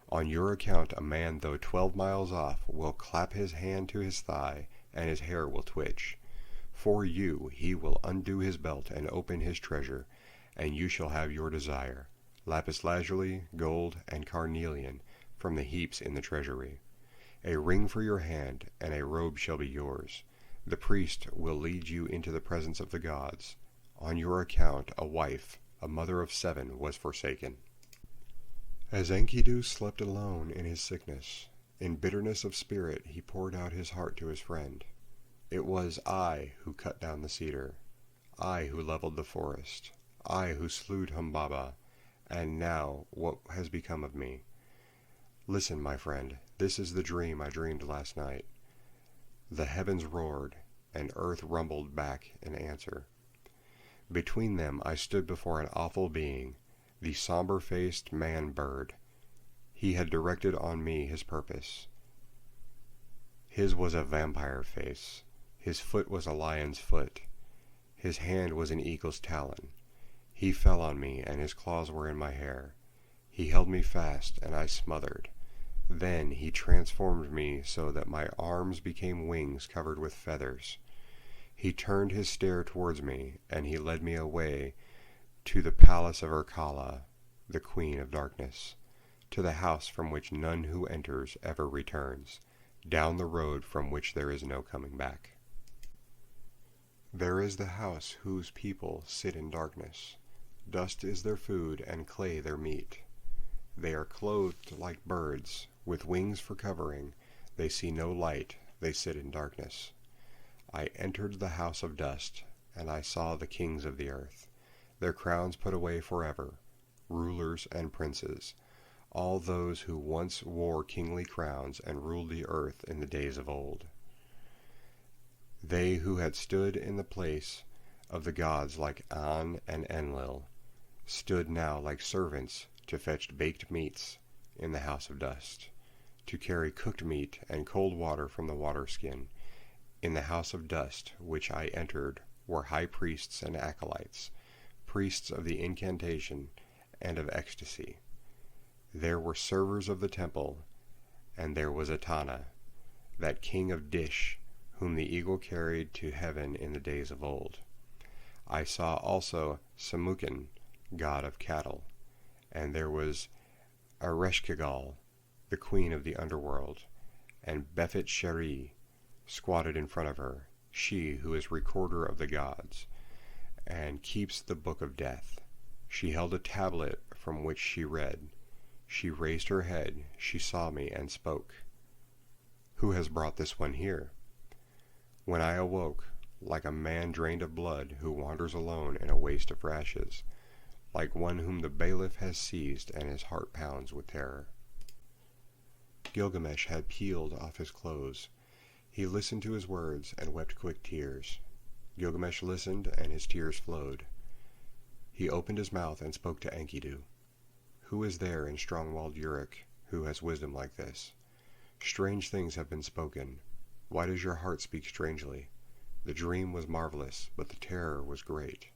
On your account a man, though 12 miles off, will clap his hand to his thigh, and his hair will twitch. For you he will undo his belt and open his treasure, and you shall have your desire, lapis lazuli, gold, and carnelian, from the heaps in the treasury. A ring for your hand, and a robe shall be yours. The priest will lead you into the presence of the gods. On your account a wife, a mother of 7, was forsaken. As Enkidu slept alone in his sickness, in bitterness of spirit he poured out his heart to his friend. It was I who cut down the cedar, I who leveled the forest, I who slew Humbaba, and now what has become of me? Listen, my friend, this is the dream I dreamed last night. The heavens roared, and earth rumbled back in answer. Between them I stood before an awful being, the somber-faced man-bird. He had directed on me his purpose. His was a vampire face. His foot was a lion's foot. His hand was an eagle's talon. He fell on me, and his claws were in my hair. He held me fast, and I smothered. Then he transformed me so that my arms became wings covered with feathers. He turned his stare towards me, and he led me away to the palace of Urkala, the queen of darkness, to the house from which none who enters ever returns, down the road from which there is no coming back. There is the house whose people sit in darkness. Dust is their food, and clay their meat. They are clothed like birds, with wings for covering. They see no light, they sit in darkness. I entered the house of dust, and I saw the kings of the earth, their crowns put away forever, rulers and princes, all those who once wore kingly crowns and ruled the earth in the days of old. They who had stood in the place of the gods like An and Enlil, stood now like servants to fetch baked meats in the house of dust, to carry cooked meat and cold water from the waterskin. In the house of dust which I entered were high priests and acolytes, priests of the incantation and of ecstasy. There were servers of the temple, and there was Etana, that king of Dish, whom the eagle carried to heaven in the days of old. I saw also Samukin, god of cattle, and there was Ereshkigal, the queen of the underworld, and Befet Sheri, squatted in front of her, she who is recorder of the gods, and keeps the book of death. She held a tablet from which she read. She raised her head, she saw me, and spoke. Who has brought this one here? When I awoke, like a man drained of blood, who wanders alone in a waste of ashes, like one whom the bailiff has seized, and his heart pounds with terror. Gilgamesh had peeled off his clothes. He listened to his words and wept quick tears. Gilgamesh listened, and his tears flowed. He opened his mouth and spoke to Enkidu. Who is there in strong-walled Uruk who has wisdom like this? Strange things have been spoken. Why does your heart speak strangely? The dream was marvelous, but the terror was great.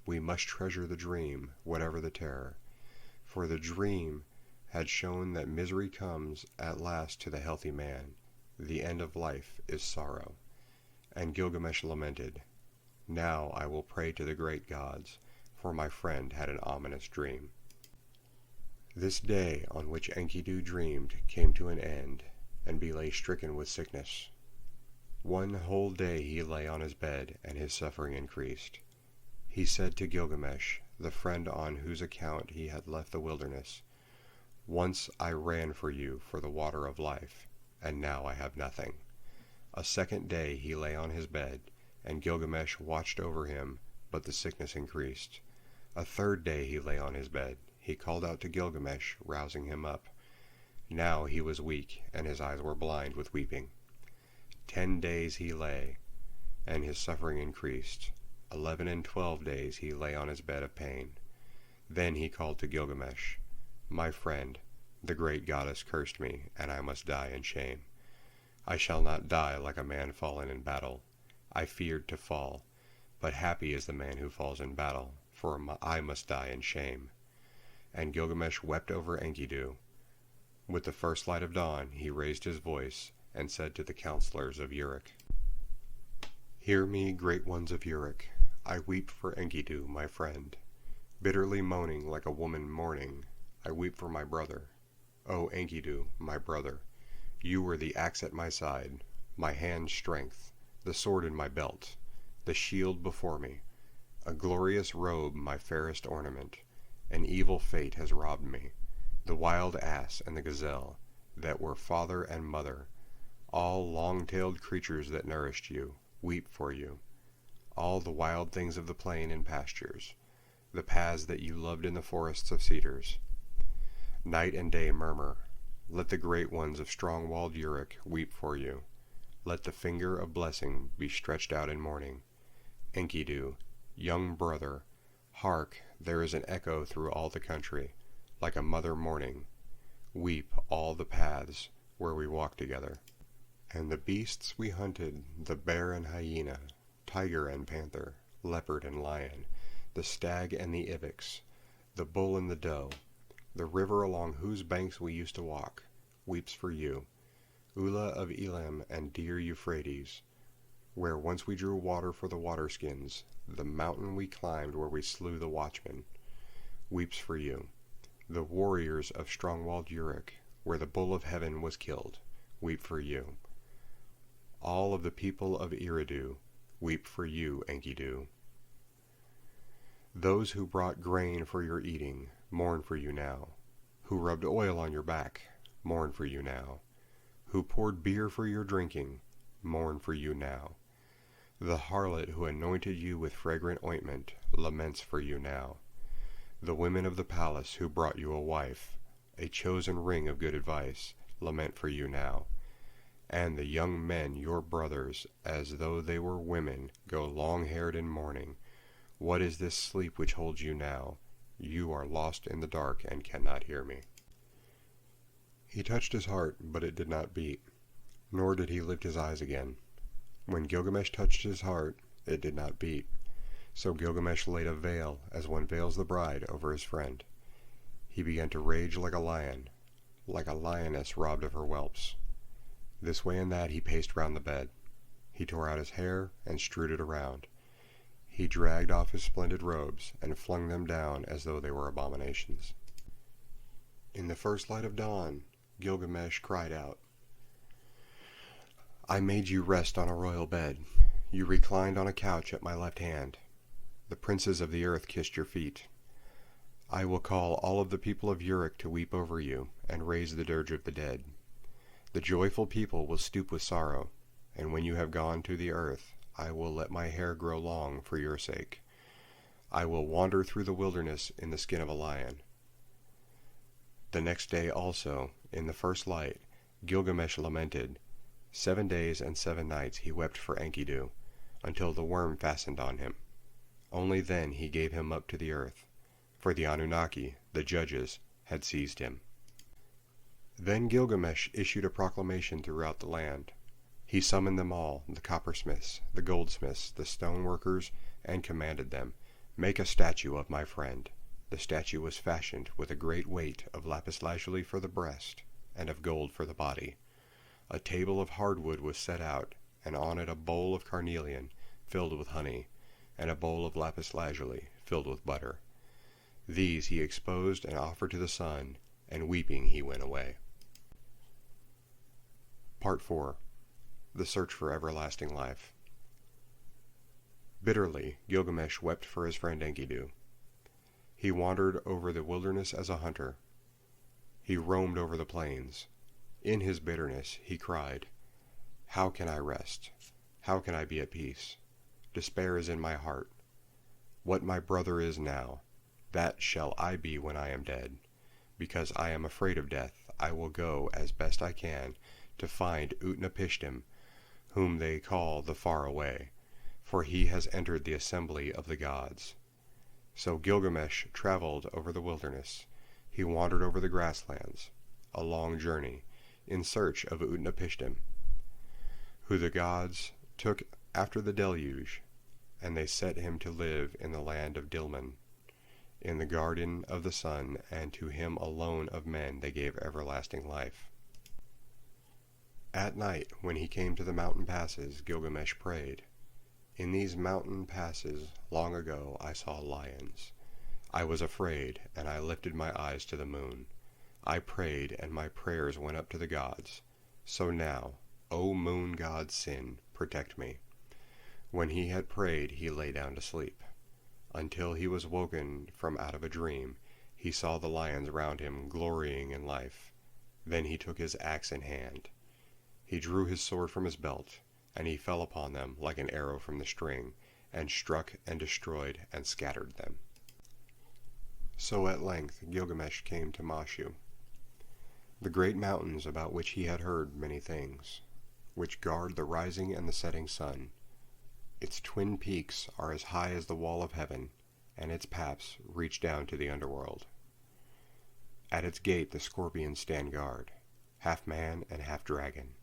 We must treasure the dream, whatever the terror. For the dream had shown that misery comes at last to the healthy man. The end of life is sorrow. And Gilgamesh lamented, Now I will pray to the great gods, for my friend had an ominous dream. This day on which Enkidu dreamed came to an end, and he lay stricken with sickness. One whole day he lay on his bed, and his suffering increased. He said to Gilgamesh, the friend on whose account he had left the wilderness, Once I ran for you for the water of life, and now I have nothing. A second day he lay on his bed, and Gilgamesh watched over him, but the sickness increased. A third day he lay on his bed. He called out to Gilgamesh, rousing him up. Now he was weak, and his eyes were blind with weeping. 10 days he lay, and his suffering increased. 11 and 12 days he lay on his bed of pain. Then he called to Gilgamesh, My friend, the great goddess cursed me, and I must die in shame. I shall not die like a man fallen in battle. I feared to fall, but happy is the man who falls in battle, for I must die in shame. And Gilgamesh wept over Enkidu. With the first light of dawn he raised his voice, and said to the counselors of Uruk, Hear me, great ones of Uruk. I weep for Enkidu, my friend. Bitterly moaning like a woman mourning, I weep for my brother. O Enkidu, my brother, you were the axe at my side, my hand's strength, the sword in my belt, the shield before me, a glorious robe my fairest ornament. An evil fate has robbed me, the wild ass and the gazelle, that were father and mother, all long-tailed creatures that nourished you, weep for you. All the wild things of the plain and pastures, the paths that you loved in the forests of cedars. Night and day murmur. Let the great ones of strong-walled Uruk weep for you. Let the finger of blessing be stretched out in mourning. Enkidu, young brother, hark, there is an echo through all the country, like a mother mourning. Weep all the paths where we walked together. And the beasts we hunted, the bear and hyena, tiger and panther, leopard and lion, the stag and the ibex, the bull and the doe, the river along whose banks we used to walk, weeps for you. Ula of Elam and dear Euphrates, where once we drew water for the waterskins, the mountain we climbed where we slew the watchmen, weeps for you. The warriors of strong-walled Uruk, where the bull of heaven was killed, weep for you. All of the people of Eridu weep for you, Enkidu. Those who brought grain for your eating mourn for you now. Who rubbed oil on your back mourn for you now. Who poured beer for your drinking mourn for you now. The harlot who anointed you with fragrant ointment laments for you now. The women of the palace who brought you a wife, a chosen ring of good advice, lament for you now. And the young men, your brothers, as though they were women, go long-haired in mourning. What is this sleep which holds you now? You are lost in the dark and cannot hear me. He touched his heart, but it did not beat, nor did he lift his eyes again. When Gilgamesh touched his heart, it did not beat. So Gilgamesh laid a veil, as one veils the bride, over his friend. He began to rage like a lioness robbed of her whelps. This way and that he paced round the bed. He tore out his hair and strewed it around. He dragged off his splendid robes and flung them down as though they were abominations. In the first light of dawn, Gilgamesh cried out, I made you rest on a royal bed. You reclined on a couch at my left hand. The princes of the earth kissed your feet. I will call all of the people of Uruk to weep over you, and raise the dirge of the dead. The joyful people will stoop with sorrow, and when you have gone to the earth, I will let my hair grow long for your sake. I will wander through the wilderness in the skin of a lion. The next day also, in the first light, Gilgamesh lamented. 7 days and 7 nights he wept for Enkidu, until the worm fastened on him. Only then he gave him up to the earth, for the Anunnaki, the judges, had seized him. Then Gilgamesh issued a proclamation throughout the land. He summoned them all, the coppersmiths, the goldsmiths, the stoneworkers, and commanded them, "Make a statue of my friend." The statue was fashioned with a great weight of lapis lazuli for the breast, and of gold for the body. A table of hardwood was set out, and on it a bowl of carnelian filled with honey, and a bowl of lapis lazuli filled with butter. These he exposed and offered to the sun, and weeping he went away. Part 4. The Search for Everlasting Life. Bitterly Gilgamesh wept for his friend Enkidu. He wandered over the wilderness as a hunter. He roamed over the plains. In his bitterness he cried, "How can I rest? How can I be at peace? Despair is in my heart. What my brother is now, that shall I be when I am dead. Because I am afraid of death, I will go as best I can to find Utnapishtim, whom they call the Far Away, for he has entered the assembly of the gods." So Gilgamesh traveled over the wilderness. He wandered over the grasslands, a long journey, in search of Utnapishtim, who the gods took after the deluge, and they set him to live in the land of Dilmun, in the garden of the sun, and to him alone of men they gave everlasting life. At night, when he came to the mountain passes, Gilgamesh prayed. "In these mountain passes long ago I saw lions. I was afraid, and I lifted my eyes to the moon. I prayed, and my prayers went up to the gods. So now, O moon god Sin, protect me." When he had prayed, he lay down to sleep. Until he was woken from out of a dream, he saw the lions round him glorying in life. Then he took his axe in hand. He drew his sword from his belt, and he fell upon them like an arrow from the string, and struck and destroyed and scattered them. So at length Gilgamesh came to Mashu, the great mountains about which he had heard many things, which guard the rising and the setting sun. Its twin peaks are as high as the wall of heaven, and its paps reach down to the underworld. At its gate the scorpions stand guard, half man and half dragon.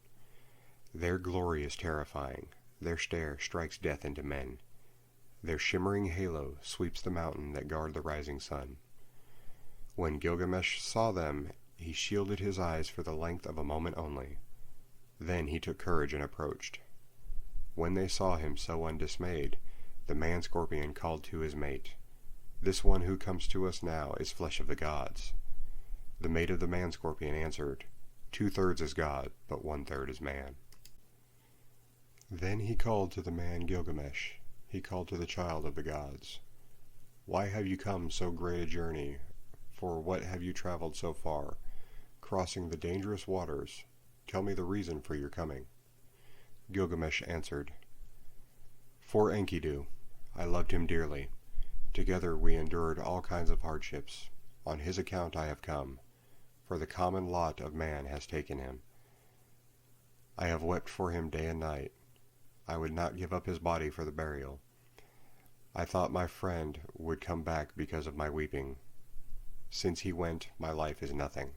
Their glory is terrifying. Their stare strikes death into men. Their shimmering halo sweeps the mountain that guard the rising sun. When Gilgamesh saw them, he shielded his eyes for the length of a moment only. Then he took courage and approached. When they saw him so undismayed, the man-scorpion called to his mate, "This one who comes to us now is flesh of the gods." The mate of the man-scorpion answered, "2/3 is God, but 1/3 is man." Then he called to the man Gilgamesh. He called to the child of the gods. "Why have you come so great a journey? For what have you traveled so far, crossing the dangerous waters? Tell me the reason for your coming." Gilgamesh answered, "For Enkidu. I loved him dearly. Together we endured all kinds of hardships. On his account I have come, for the common lot of man has taken him. I have wept for him day and night. I would not give up his body for the burial. I thought my friend would come back because of my weeping. Since he went, my life is nothing.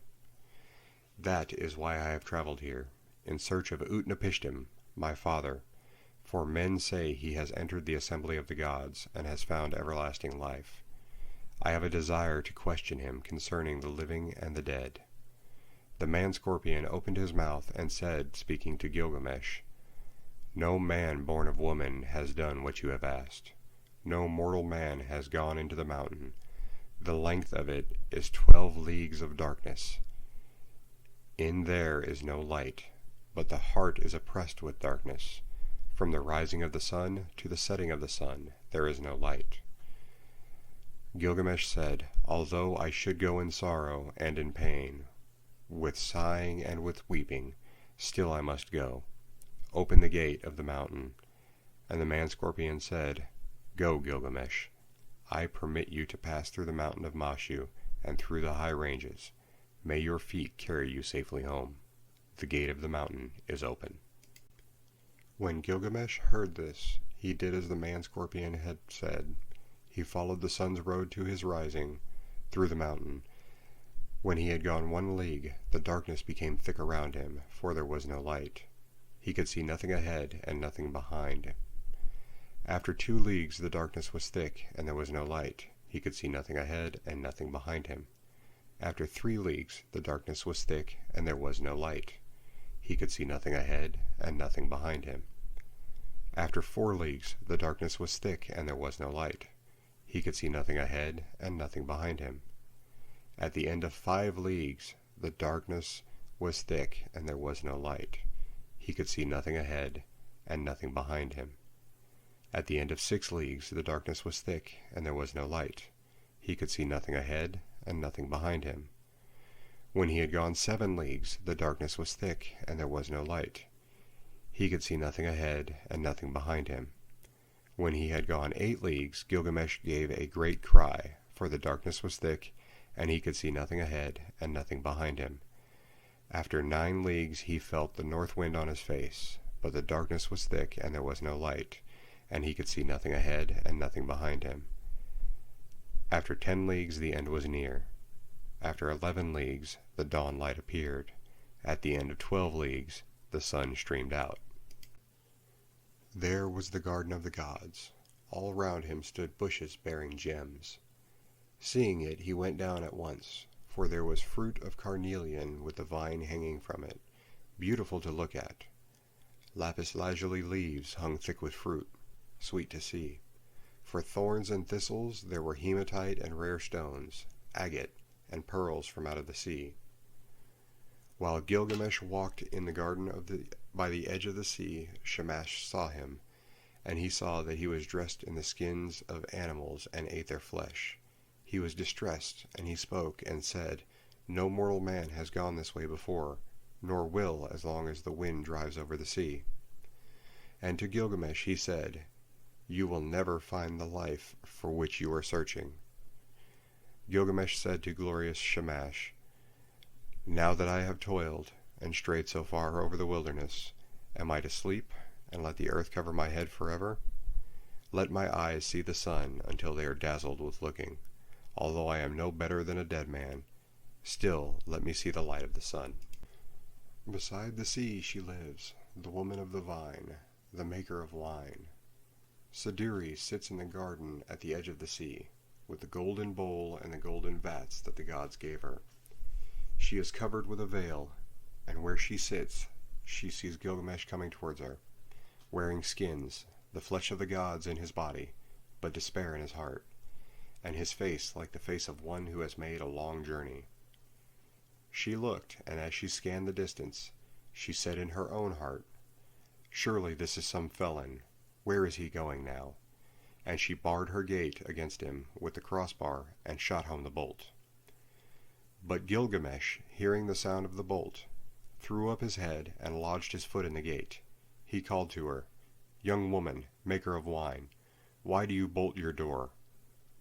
That is why I have traveled here, in search of Utnapishtim, my father, for men say he has entered the assembly of the gods, and has found everlasting life. I have a desire to question him concerning the living and the dead." The man-scorpion opened his mouth and said, speaking to Gilgamesh, "No man born of woman has done what you have asked. No mortal man has gone into the mountain. The length of it is 12 leagues of darkness. In there is no light, but the heart is oppressed with darkness. From the rising of the sun to the setting of the sun there is no light. Gilgamesh said, "Although I should go in sorrow and in pain, with sighing and with weeping, still I must go. Open the gate of the mountain." And the man-scorpion said, "Go, Gilgamesh. I permit you to pass through the mountain of Mashu and through the high ranges. May your feet carry you safely home. The gate of the mountain is open." When Gilgamesh heard this, he did as the man-scorpion had said. He followed the sun's road to his rising, through the mountain. When he had gone 1 league, the darkness became thick around him, for there was no light. He could see nothing ahead and nothing behind. After 2 leagues the darkness was thick, and there was no light. He could see nothing ahead and nothing behind him. After 3 leagues the darkness was thick, and there was no light. He could see nothing ahead and nothing behind him. After 4 leagues the darkness was thick, and there was no light. He could see nothing ahead and nothing behind him. At the end of 5 leagues the darkness was thick, and there was no light. He could see nothing ahead and nothing behind him. At the end of 6 leagues the darkness was thick, and there was no light. He could see nothing ahead and nothing behind him. When he had gone 7 leagues the darkness was thick, and there was no light. He could see nothing ahead and nothing behind him. When he had gone 8 leagues Gilgamesh gave a great cry, for the darkness was thick, and he could see nothing ahead and nothing behind him. After 9 leagues he felt the north wind on his face, but the darkness was thick, and there was no light, and he could see nothing ahead and nothing behind him. After 10 leagues the end was near. After 11 leagues the dawn light appeared. At the end of 12 leagues the sun streamed out. There was the garden of the gods. All round him stood bushes bearing gems. Seeing it, he went down at once, for there was fruit of carnelian with the vine hanging from it, beautiful to look at. Lapis lazuli leaves hung thick with fruit, sweet to see. For thorns and thistles there were hematite and rare stones, agate, and pearls from out of the sea. While Gilgamesh walked in the garden by the edge of the sea, Shamash saw him, and he saw that he was dressed in the skins of animals and ate their flesh. He was distressed, and he spoke and said, "No mortal man has gone this way before, nor will as long as the wind drives over the sea." And to Gilgamesh he said, "You will never find the life for which you are searching." Gilgamesh said to glorious Shamash, "Now that I have toiled and strayed so far over the wilderness, am I to sleep and let the earth cover my head forever? Let my eyes see the sun until they are dazzled with looking. Although I am no better than a dead man, still let me see the light of the sun." Beside the sea she lives, the woman of the vine, the maker of wine. Siduri sits in the garden at the edge of the sea, with the golden bowl and the golden vats that the gods gave her. She is covered with a veil, and where she sits, she sees Gilgamesh coming towards her, wearing skins, the flesh of the gods in his body, but despair in his heart, and his face like the face of one who has made a long journey. She looked, and as she scanned the distance, she said in her own heart, "Surely this is some felon. Where is he going now?" And she barred her gate against him with the crossbar and shot home the bolt. But Gilgamesh, hearing the sound of the bolt, threw up his head and lodged his foot in the gate. He called to her, "Young woman, maker of wine, why do you bolt your door?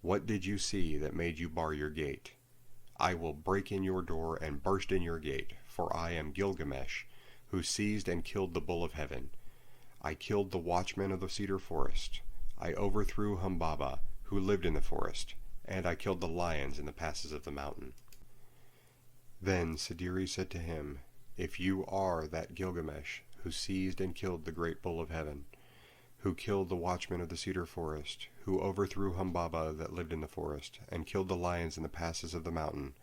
What did you see that made you bar your gate? I will break in your door and burst in your gate, for I am Gilgamesh, who seized and killed the bull of heaven. I killed the watchman of the cedar forest. I overthrew Humbaba, who lived in the forest, and I killed the lions in the passes of the mountain." Then Siduri said to him, "If you are that Gilgamesh, who seized and killed the great bull of heaven, who killed the watchman of the cedar forest, who overthrew Humbaba that lived in the forest, and killed the lions in the passes of the mountain,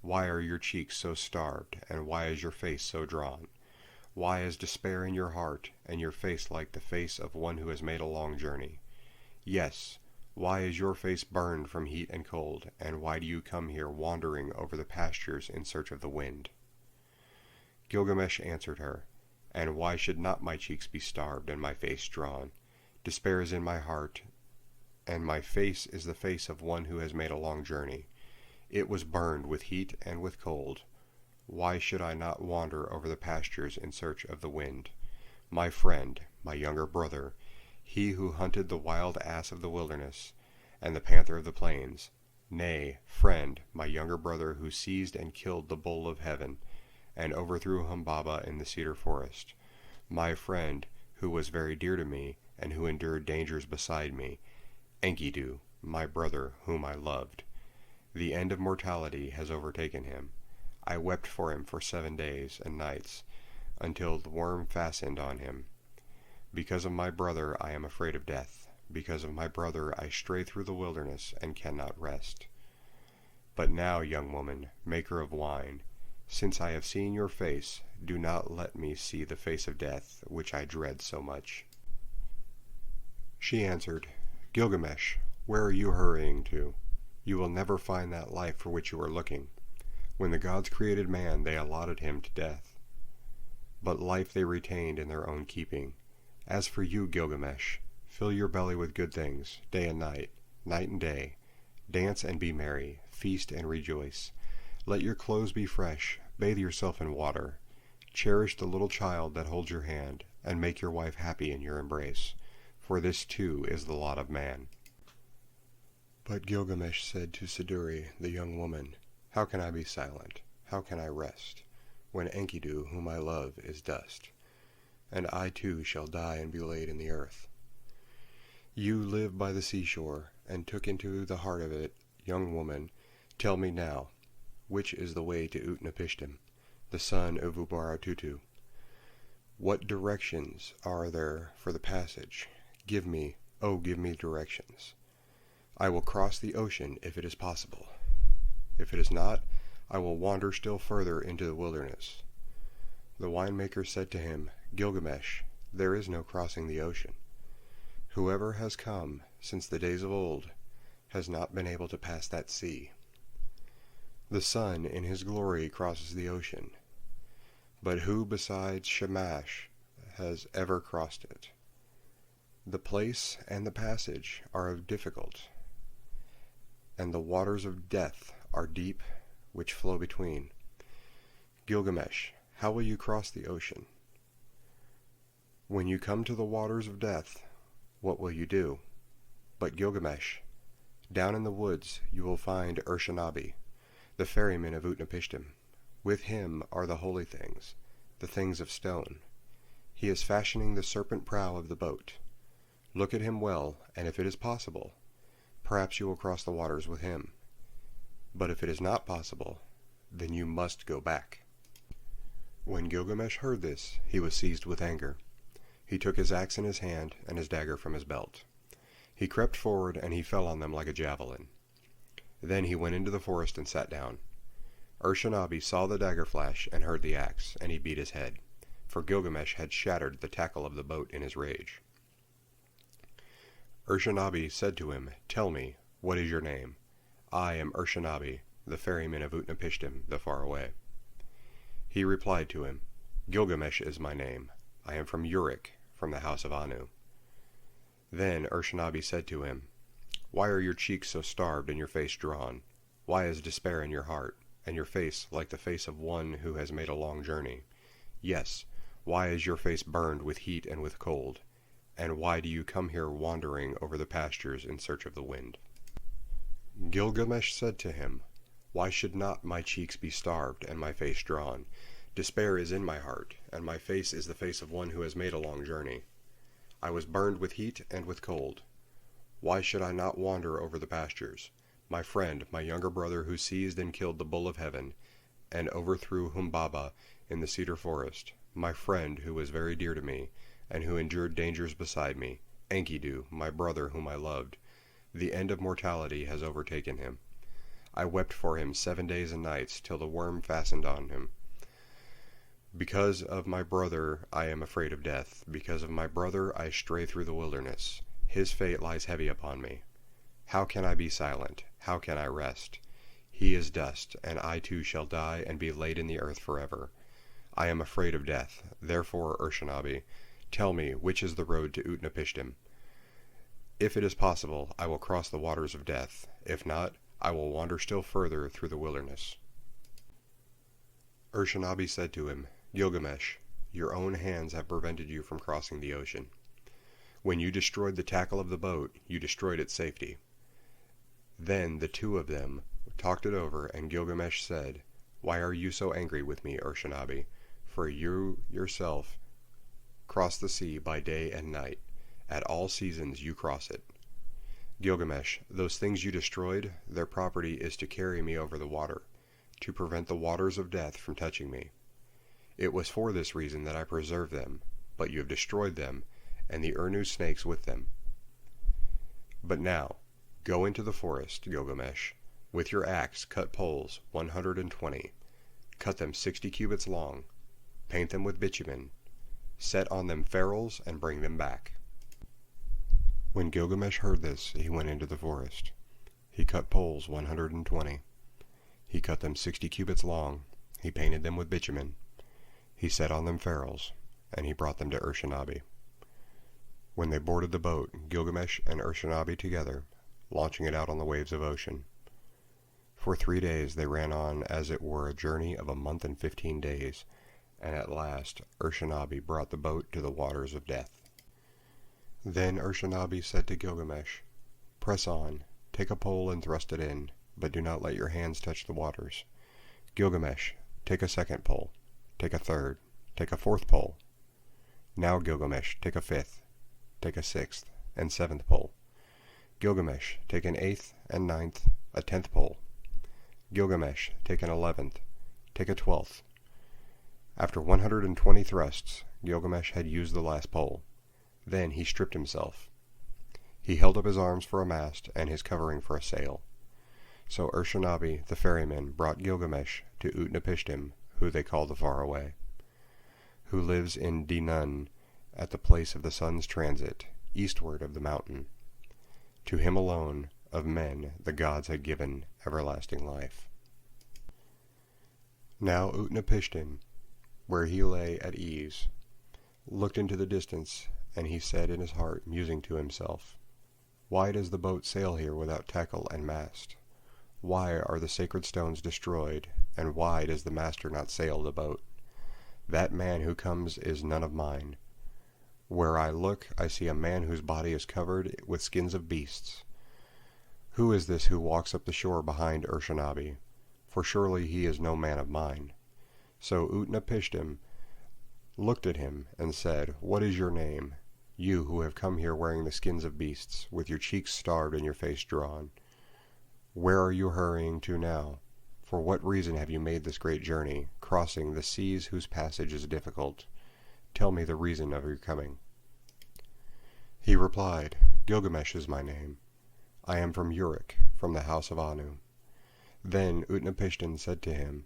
why are your cheeks so starved, and why is your face so drawn? Why is despair in your heart, and your face like the face of one who has made a long journey? Yes, why is your face burned from heat and cold, and why do you come here wandering over the pastures in search of the wind?" Gilgamesh answered her, "And why should not my cheeks be starved and my face drawn? Despair is in my heart, and my face is the face of one who has made a long journey. It was burned with heat and with cold. Why should I not wander over the pastures in search of the wind? My friend, my younger brother, he who hunted the wild ass of the wilderness, and the panther of the plains, nay, friend, my younger brother who seized and killed the bull of heaven, and overthrew Humbaba in the cedar forest, my friend, who was very dear to me, and who endured dangers beside me, Enkidu, my brother whom I loved. The end of mortality has overtaken him. I wept for him for 7 days and nights, until the worm fastened on him. Because of my brother I am afraid of death. Because of my brother I stray through the wilderness and cannot rest. But now, young woman, maker of wine, since I have seen your face, do not let me see the face of death, which I dread so much. She answered, Gilgamesh, where are you hurrying to? You will never find that life for which you are looking. When the gods created man, they allotted him to death. But life they retained in their own keeping. As for you, Gilgamesh, fill your belly with good things, day and night and day. Dance and be merry, feast and rejoice. Let your clothes be fresh, bathe yourself in water. Cherish the little child that holds your hand, and make your wife happy in your embrace. For this too is the lot of man. But Gilgamesh said to Siduri, the young woman, How can I be silent? How can I rest, when Enkidu, whom I love, is dust? And I too shall die and be laid in the earth. You live by the seashore, and took into the heart of it, young woman, tell me now, which is the way to Utnapishtim, the son of Ubaratutu? What directions are there for the passage? Give me, oh, give me directions. I will cross the ocean if it is possible. If it is not, I will wander still further into the wilderness. The winemaker said to him, Gilgamesh, there is no crossing the ocean. Whoever has come since the days of old has not been able to pass that sea. The sun in his glory crosses the ocean, but who besides Shamash has ever crossed it? The place and the passage are difficult, and the waters of death are deep which flow between. Gilgamesh, how will you cross the ocean? When you come to the waters of death, what will you do? But Gilgamesh, down in the woods you will find Urshanabi, the ferryman of Utnapishtim. With him are the holy things, the things of stone. He is fashioning the serpent prow of the boat. Look at him well, and if it is possible, perhaps you will cross the waters with him. But if it is not possible, then you must go back. When Gilgamesh heard this, he was seized with anger. He took his axe in his hand and his dagger from his belt. He crept forward, and he fell on them like a javelin. Then he went into the forest and sat down. Urshanabi saw the dagger flash and heard the axe, and he beat his head, for Gilgamesh had shattered the tackle of the boat in his rage. Urshanabi said to him, Tell me, what is your name? I am Urshanabi, the ferryman of Utnapishtim, the faraway. He replied to him, Gilgamesh is my name. I am from Uruk, from the house of Anu. Then Urshanabi said to him, Why are your cheeks so starved and your face drawn? Why is despair in your heart, and your face like the face of one who has made a long journey? Yes, why is your face burned with heat and with cold? And why do you come here wandering over the pastures in search of the wind? Gilgamesh said to him, Why should not my cheeks be starved and my face drawn? Despair is in my heart, and my face is the face of one who has made a long journey. I was burned with heat and with cold. Why should I not wander over the pastures? My friend, my younger brother who seized and killed the bull of heaven, and overthrew Humbaba in the cedar forest, my friend who was very dear to me, and who endured dangers beside me, Enkidu, my brother whom I loved. The end of mortality has overtaken him. I wept for him 7 days and nights, till the worm fastened on him. Because of my brother I am afraid of death. Because of my brother I stray through the wilderness. His fate lies heavy upon me. How can I be silent? How can I rest? He is dust, and I too shall die and be laid in the earth forever. I am afraid of death. Therefore, Urshanabi, tell me which is the road to Utnapishtim. If it is possible, I will cross the waters of death. If not, I will wander still further through the wilderness." Urshanabi said to him, "Gilgamesh, your own hands have prevented you from crossing the ocean. When you destroyed the tackle of the boat, you destroyed its safety." Then the two of them talked it over, and Gilgamesh said, "Why are you so angry with me, Urshanabi? For you yourself cross the sea by day and night. At all seasons you cross it. Gilgamesh, those things you destroyed, their property is to carry me over the water, to prevent the waters of death from touching me. It was for this reason that I preserved them, but you have destroyed them, and the Urnu snakes with them. But now, go into the forest, Gilgamesh. With your axe cut poles 120, cut them 60 cubits long, paint them with bitumen, set on them ferrules, and bring them back." When Gilgamesh heard this, he went into the forest. He cut poles 120. He cut them 60 cubits long. He painted them with bitumen. He set on them ferrules, and he brought them to Urshanabi. When they boarded the boat, Gilgamesh and Urshanabi together, launching it out on the waves of ocean. For 3 days they ran on as it were a journey of a month and 15 days, and at last Urshanabi brought the boat to the waters of death. Then Urshanabi said to Gilgamesh, "Press on, take a pole and thrust it in, but do not let your hands touch the waters. Gilgamesh, take a second pole, take a third, take a fourth pole. Now Gilgamesh, take a fifth, take a sixth, and seventh pole. Gilgamesh, take an eighth and ninth, a 10th pole. Gilgamesh, take an 11th, take a 12th. After 120 thrusts, Gilgamesh had used the last pole. Then he stripped himself. He held up his arms for a mast and his covering for a sail. So Urshanabi, the ferryman, brought Gilgamesh to Utnapishtim, who they call the Faraway, who lives in Dinun, at the place of the sun's transit, eastward of the mountain. To him alone, of men, the gods had given everlasting life. Now Utnapishtim, where he lay at ease, looked into the distance, and he said in his heart, musing to himself, "Why does the boat sail here without tackle and mast? Why are the sacred stones destroyed, and why does the master not sail the boat? That man who comes is none of mine. Where I look, I see a man whose body is covered with skins of beasts. Who is this who walks up the shore behind Urshanabi? For surely he is no man of mine." So Utnapishtim looked at him and said, "What is your name, you who have come here wearing the skins of beasts, with your cheeks starved and your face drawn? Where are you hurrying to now? For what reason have you made this great journey, crossing the seas whose passage is difficult? Tell me the reason of your coming." He replied, "Gilgamesh is my name. I am from Uruk, from the house of Anu." Then Utnapishtim said to him,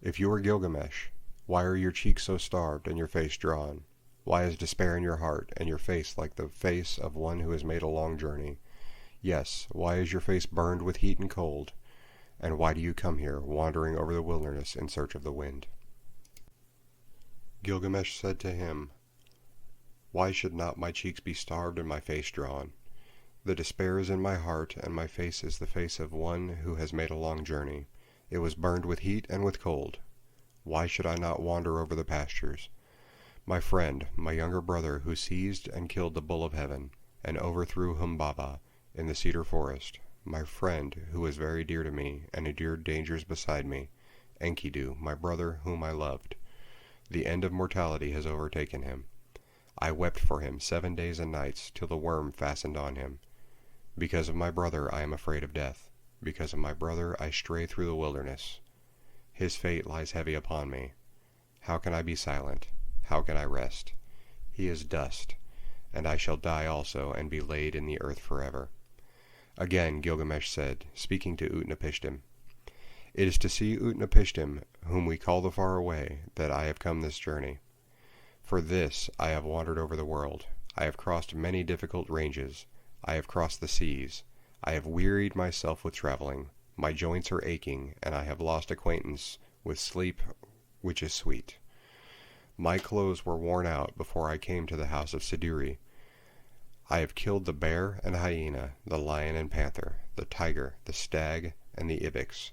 "If you are Gilgamesh, why are your cheeks so starved and your face drawn? Why is despair in your heart, and your face like the face of one who has made a long journey? Yes, why is your face burned with heat and cold? And why do you come here, wandering over the wilderness in search of the wind?" Gilgamesh said to him, "Why should not my cheeks be starved and my face drawn? The despair is in my heart, and my face is the face of one who has made a long journey. It was burned with heat and with cold. Why should I not wander over the pastures? My friend, my younger brother, who seized and killed the bull of heaven, and overthrew Humbaba in the cedar forest, my friend, who was very dear to me, and endured dangers beside me, Enkidu, my brother, whom I loved. The end of mortality has overtaken him. I wept for him 7 days and nights, till the worm fastened on him. Because of my brother I am afraid of death. Because of my brother I stray through the wilderness. His fate lies heavy upon me. How can I be silent? How can I rest? He is dust, and I shall die also, and be laid in the earth forever." Again Gilgamesh said, speaking to Utnapishtim, "It is to see Utnapishtim, whom we call the Faraway, that I have come this journey. For this I have wandered over the world. I have crossed many difficult ranges. I have crossed the seas. I have wearied myself with traveling. My joints are aching, and I have lost acquaintance with sleep, which is sweet. My clothes were worn out before I came to the house of Siduri. I have killed the bear and hyena, the lion and panther, the tiger, the stag, and the ibex,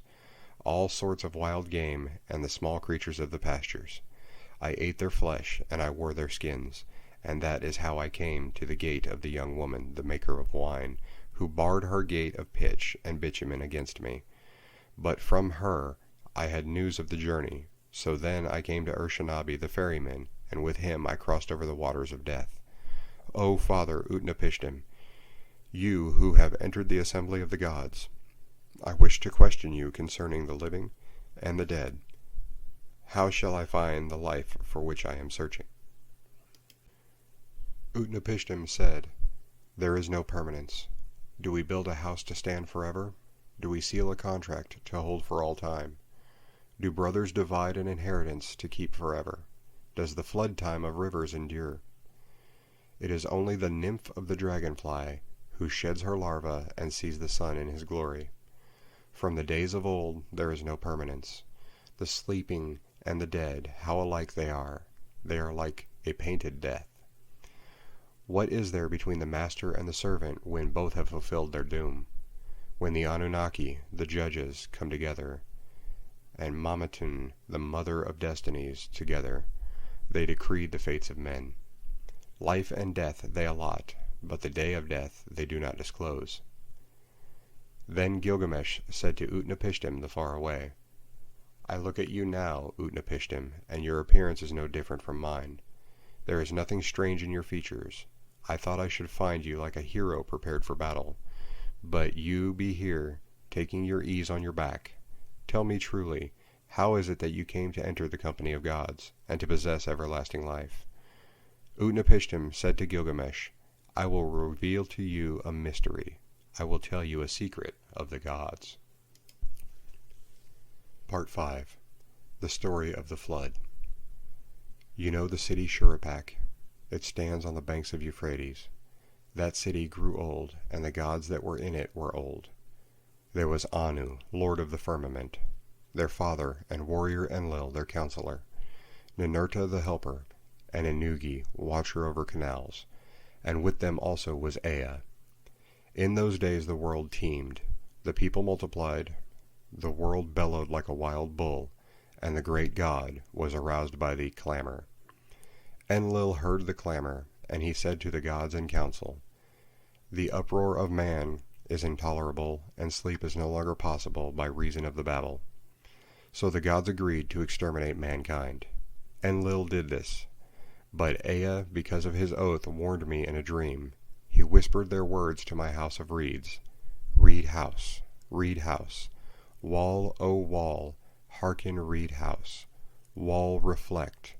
all sorts of wild game, and the small creatures of the pastures. I ate their flesh, and I wore their skins, and that is how I came to the gate of the young woman, the maker of wine, who barred her gate of pitch and bitumen against me. But from her I had news of the journey, so then I came to Urshanabi the ferryman, and with him I crossed over the waters of death. O Father Utnapishtim, you who have entered the assembly of the gods, I wish to question you concerning the living and the dead. How shall I find the life for which I am searching? Utnapishtim said, There is no permanence. Do we build a house to stand forever? Do we seal a contract to hold for all time? Do brothers divide an inheritance to keep forever? Does the flood time of rivers endure? It is only the nymph of the dragonfly who sheds her larva and sees the sun in his glory. From the days of old there is no permanence. The sleeping and the dead, how alike they are! They are like a painted death. What is there between the master and the servant when both have fulfilled their doom? When the Anunnaki, the judges, come together, and Mamatun, the mother of destinies, together, they decreed the fates of men. Life and death they allot, but the day of death they do not disclose. Then Gilgamesh said to Utnapishtim the faraway, I look at you now, Utnapishtim, and your appearance is no different from mine. There is nothing strange in your features. I thought I should find you like a hero prepared for battle. But you be here, taking your ease on your back. Tell me truly, how is it that you came to enter the company of gods, and to possess everlasting life? Utnapishtim said to Gilgamesh, I will reveal to you a mystery. I will tell you a secret of the gods. Part 5. The Story of the Flood. You know the city Shurippak. It stands on the banks of Euphrates. That city grew old, and the gods that were in it were old. There was Anu, lord of the firmament, their father, and warrior Enlil, their counselor, Ninurta the helper, and Ennugi, watcher over canals, and with them also was Ea. In those days the world teemed, the people multiplied, the world bellowed like a wild bull, and the great God was aroused by the clamor. Enlil heard the clamor, and he said to the gods in council, The uproar of man is intolerable, and sleep is no longer possible by reason of the babel. So the gods agreed to exterminate mankind. Enlil did this. But Ea, because of his oath, warned me in a dream. He whispered their words to my house of reeds. Reed house, reed house. Wall, O wall, hearken, reed house. Wall, reflect.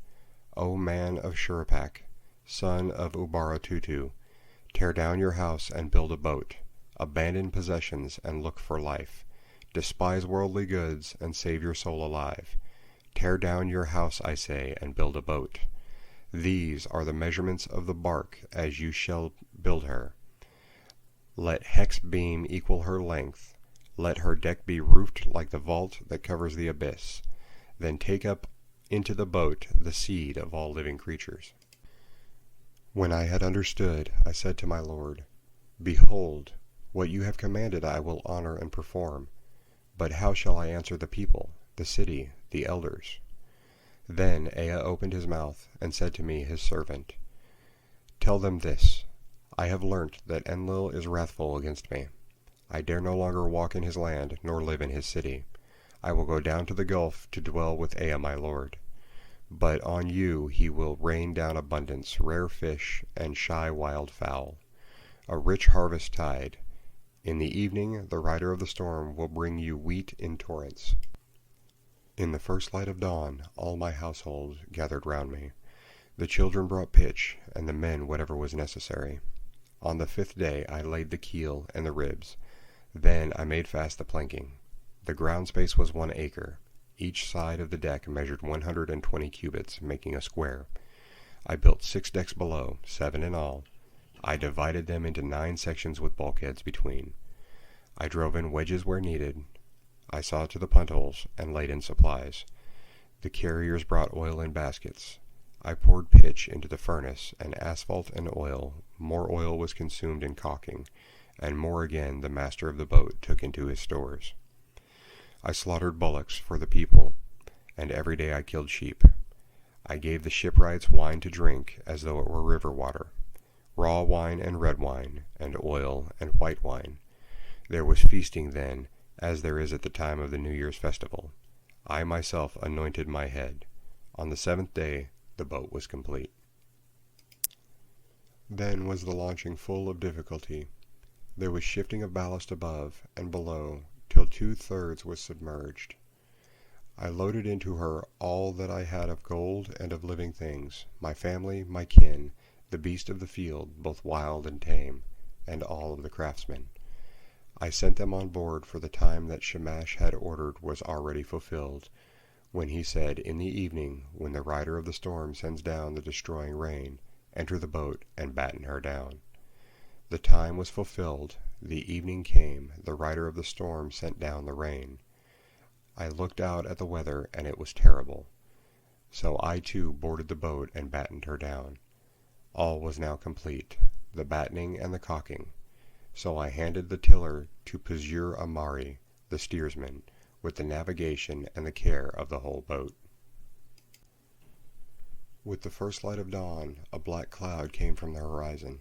O man of Shurippak, son of Ubaratutu, tear down your house and build a boat. Abandon possessions and look for life. Despise worldly goods and save your soul alive. Tear down your house, I say, and build a boat. These are the measurements of the bark as you shall build her. Let hex beam equal her length. Let her deck be roofed like the vault that covers the abyss. Then take up into the boat the seed of all living creatures. When I had understood, I said to my Lord, Behold, what you have commanded I will honor and perform. But how shall I answer the people, the city, the elders? Then Ea opened his mouth, and said to me, his servant, Tell them this, I have learnt that Enlil is wrathful against me. I dare no longer walk in his land, nor live in his city. I will go down to the gulf to dwell with Ea my lord. But on you he will rain down abundance, rare fish, and shy wild fowl. A rich harvest tide. In the evening the rider of the storm will bring you wheat in torrents. In the first light of dawn all my household gathered round me. The children brought pitch, and the men whatever was necessary. On the 5th day I laid the keel and the ribs. Then I made fast the planking. The ground space was 1 acre. Each side of the deck measured 120 cubits, making a square. I built 6 decks below, 7 in all. I divided them into 9 sections with bulkheads between. I drove in wedges where needed. I saw to the puntholes and laid in supplies. The carriers brought oil in baskets. I poured pitch into the furnace, and asphalt and oil more oil was consumed in caulking, and more again the master of the boat took into his stores. I slaughtered bullocks for the people, and every day I killed sheep. I gave the shipwrights wine to drink as though it were river water, raw wine and red wine, and oil and white wine. There was feasting then, as there is at the time of the New Year's festival. I myself anointed my head. On the 7th day the boat was complete. Then was the launching full of difficulty. There was shifting of ballast above and below, till 2/3 was submerged. I loaded into her all that I had of gold and of living things, my family, my kin, the beast of the field, both wild and tame, and all of the craftsmen. I sent them on board, for the time that Shamash had ordered was already fulfilled, when he said, in the evening, when the rider of the storm sends down the destroying rain, enter the boat and batten her down. The time was fulfilled, the evening came, the rider of the storm sent down the rain. I looked out at the weather, and it was terrible. So I too boarded the boat and battened her down. All was now complete, the battening and the caulking. So I handed the tiller to Pazur Amari, the steersman, with the navigation and the care of the whole boat. With the first light of dawn, a black cloud came from the horizon.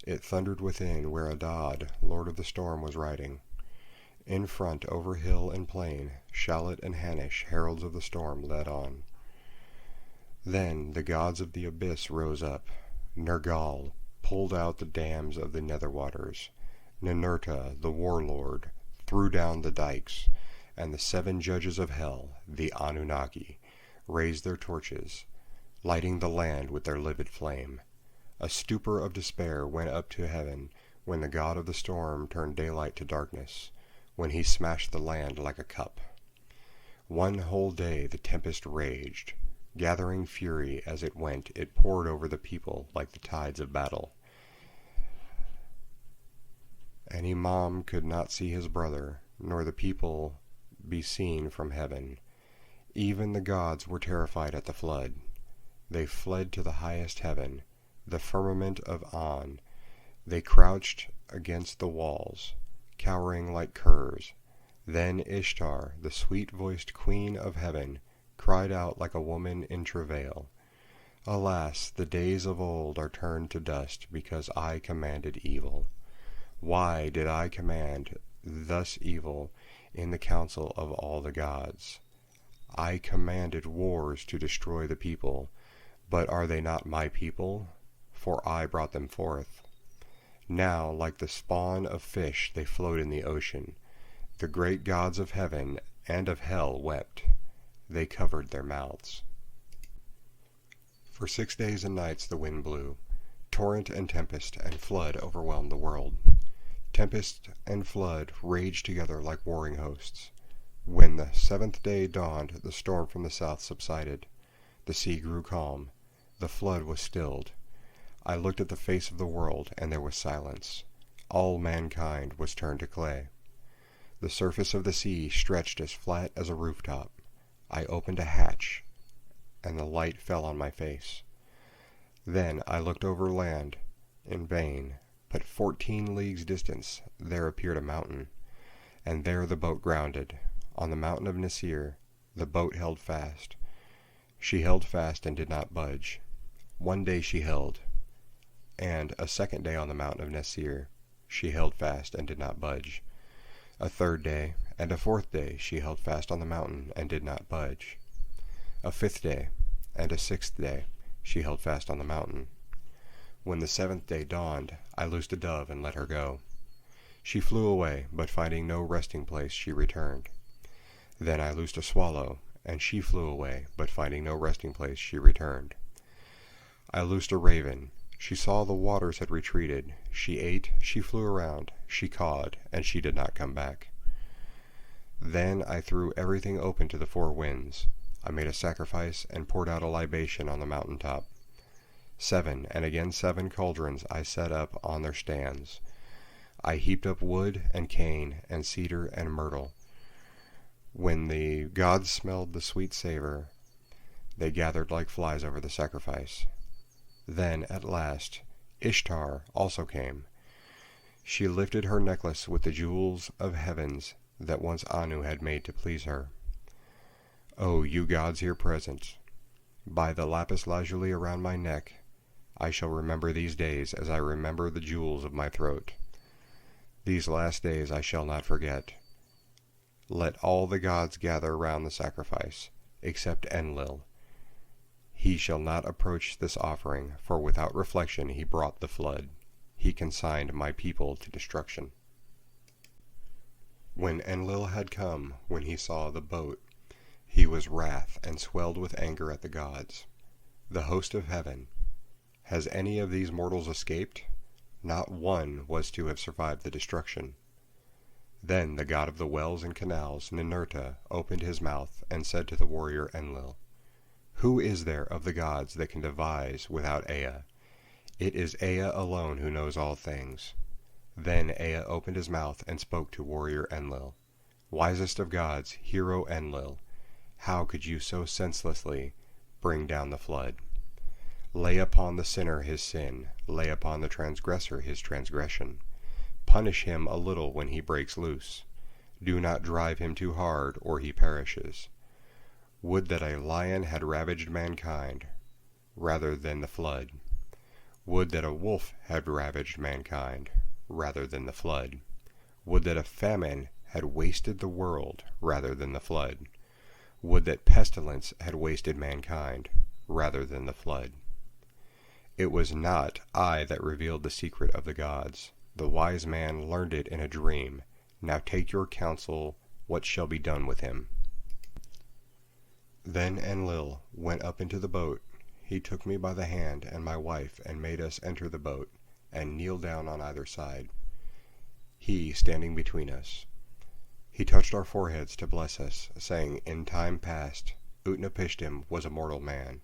It thundered within, where Adad, lord of the storm, was riding. In front, over hill and plain, Shallot and Hanish, heralds of the storm, led on. Then the gods of the abyss rose up. Nergal pulled out the dams of the nether waters. Ninurta, the warlord, threw down the dikes, and the 7 judges of hell, the Anunnaki, raised their torches, lighting the land with their livid flame. A stupor of despair went up to heaven when the god of the storm turned daylight to darkness, when he smashed the land like a cup. One whole day the tempest raged. Gathering fury as it went, it poured over the people like the tides of battle. And Imam could not see his brother, nor the people be seen from heaven. Even the gods were terrified at the flood. They fled to the highest heaven, the firmament of An. They crouched against the walls, cowering like curs. Then Ishtar, the sweet-voiced queen of heaven, cried out like a woman in travail. Alas, the days of old are turned to dust, because I commanded evil. Why did I command thus evil in the council of all the gods? I commanded wars to destroy the people, but are they not my people? For I brought them forth. Now, like the spawn of fish, they float in the ocean. The great gods of heaven and of hell wept. They covered their mouths. For 6 days and nights the wind blew. Torrent and tempest and flood overwhelmed the world. Tempest and flood raged together like warring hosts. When the 7th day dawned, the storm from the south subsided. The sea grew calm. The flood was stilled. I looked at the face of the world, and there was silence. All mankind was turned to clay. The surface of the sea stretched as flat as a rooftop. I opened a hatch, and the light fell on my face. Then I looked over land, in vain, but 14 leagues distant there appeared a mountain, and there the boat grounded. On the mountain of Nasir the boat held fast. She held fast and did not budge. 1 day she held, and a 2nd day on the mountain of Nasir she held fast and did not budge. A 3rd day and a 4th day she held fast on the mountain and did not budge. A 5th day and a 6th day she held fast on the mountain. When the 7th day dawned, I loosed a dove and let her go. She flew away, but finding no resting place she returned. Then I loosed a swallow, and she flew away, but finding no resting place she returned. I loosed a raven. She saw the waters had retreated. She ate, she flew around, she cawed, and she did not come back. Then I threw everything open to the 4 winds. I made a sacrifice and poured out a libation on the mountain top. 7 and again 7 cauldrons I set up on their stands. I heaped up wood and cane and cedar and myrtle. When the gods smelled the sweet savor, they gathered like flies over the sacrifice. Then, at last, Ishtar also came. She lifted her necklace with the jewels of heavens that once Anu had made to please her. O you gods here present, by the lapis lazuli around my neck, I shall remember these days as I remember the jewels of my throat. These last days I shall not forget. Let all the gods gather round the sacrifice, except Enlil. He shall not approach this offering, for without reflection he brought the flood. He consigned my people to destruction. When Enlil had come, when he saw the boat, he was wrath and swelled with anger at the gods. The host of heaven, has any of these mortals escaped? Not one was to have survived the destruction. Then the god of the wells and canals, Ninurta, opened his mouth and said to the warrior Enlil, Who is there of the gods that can devise without Ea? It is Ea alone who knows all things. Then Ea opened his mouth and spoke to warrior Enlil. Wisest of gods, hero Enlil, how could you so senselessly bring down the flood? Lay upon the sinner his sin, lay upon the transgressor his transgression. Punish him a little when he breaks loose. Do not drive him too hard, or he perishes. Would that a lion had ravaged mankind, rather than the flood. Would that a wolf had ravaged mankind, rather than the flood. Would that a famine had wasted the world, rather than the flood. Would that pestilence had wasted mankind, rather than the flood. It was not I that revealed the secret of the gods. The wise man learned it in a dream. Now take your counsel, what shall be done with him? Then Enlil went up into the boat. He took me by the hand and my wife, and made us enter the boat, and kneel down on either side, he standing between us. He touched our foreheads to bless us, saying, In time past Utnapishtim was a mortal man.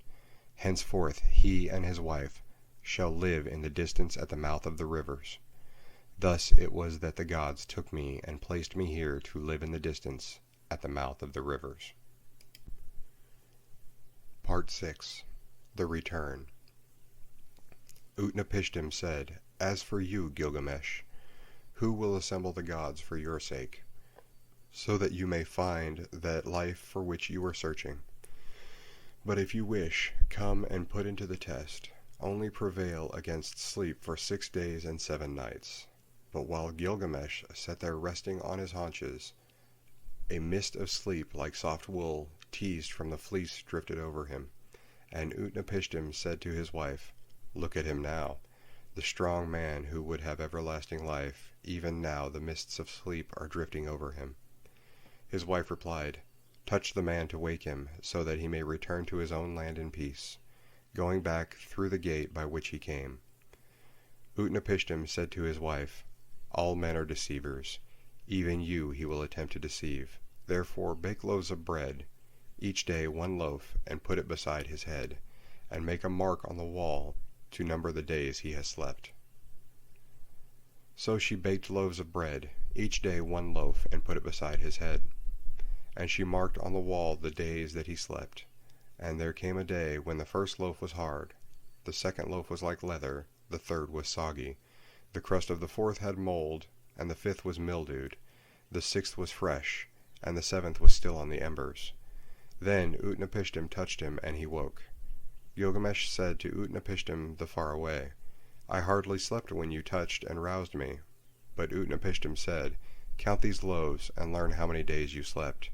Henceforth he and his wife shall live in the distance at the mouth of the rivers. Thus it was that the gods took me and placed me here to live in the distance at the mouth of the rivers. Part 6. The Return. Utnapishtim said, As for you, Gilgamesh, who will assemble the gods for your sake, so that you may find that life for which you are searching? But if you wish, come and put into the test. Only prevail against sleep for 6 days and 7 nights. But while Gilgamesh sat there resting on his haunches, a mist of sleep like soft wool teased from the fleece drifted over him. And Utnapishtim said to his wife, Look at him now, the strong man who would have everlasting life. Even now the mists of sleep are drifting over him. His wife replied, Touch the man to wake him, so that he may return to his own land in peace, going back through the gate by which he came. Utnapishtim said to his wife, All men are deceivers. Even you he will attempt to deceive. Therefore bake loaves of bread, each day 1 loaf, and put it beside his head, and make a mark on the wall to number the days he has slept. So she baked loaves of bread, each day 1 loaf, and put it beside his head. And she marked on the wall the days that he slept. And there came a day when the first loaf was hard, the second loaf was like leather, the third was soggy, the crust of the fourth had mold, and the fifth was mildewed, the sixth was fresh, and the seventh was still on the embers. Then Utnapishtim touched him, and he woke. Gilgamesh said to Utnapishtim the faraway, I hardly slept when you touched and roused me. But Utnapishtim said, Count these loaves, and learn how many days you slept.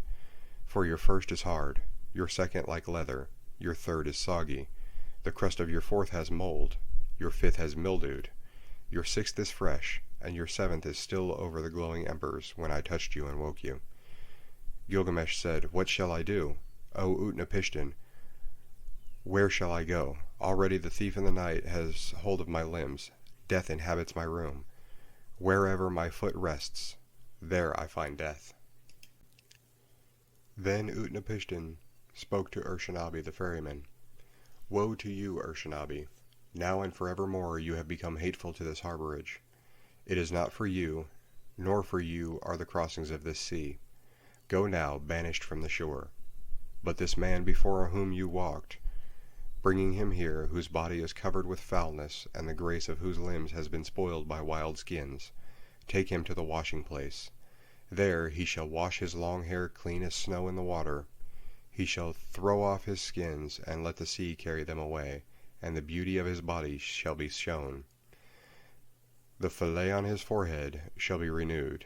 For your first is hard, your second like leather, your third is soggy, the crust of your fourth has mold, your fifth has mildewed, your sixth is fresh, and your seventh is still over the glowing embers when I touched you and woke you. Gilgamesh said, What shall I do? O Utnapishtim, where shall I go? Already the thief in the night has hold of my limbs. Death inhabits my room. Wherever my foot rests, there I find death. Then Utnapishtim spoke to Urshanabi the ferryman. Woe to you, Urshanabi! Now and forevermore you have become hateful to this harborage. It is not for you, nor for you are the crossings of this sea. Go now, banished from the shore. But this man before whom you walked, bringing him here, whose body is covered with foulness, and the grace of whose limbs has been spoiled by wild skins. Take him to the washing place. There he shall wash his long hair clean as snow in the water. He shall throw off his skins, and let the sea carry them away, and the beauty of his body shall be shown. The fillet on his forehead shall be renewed,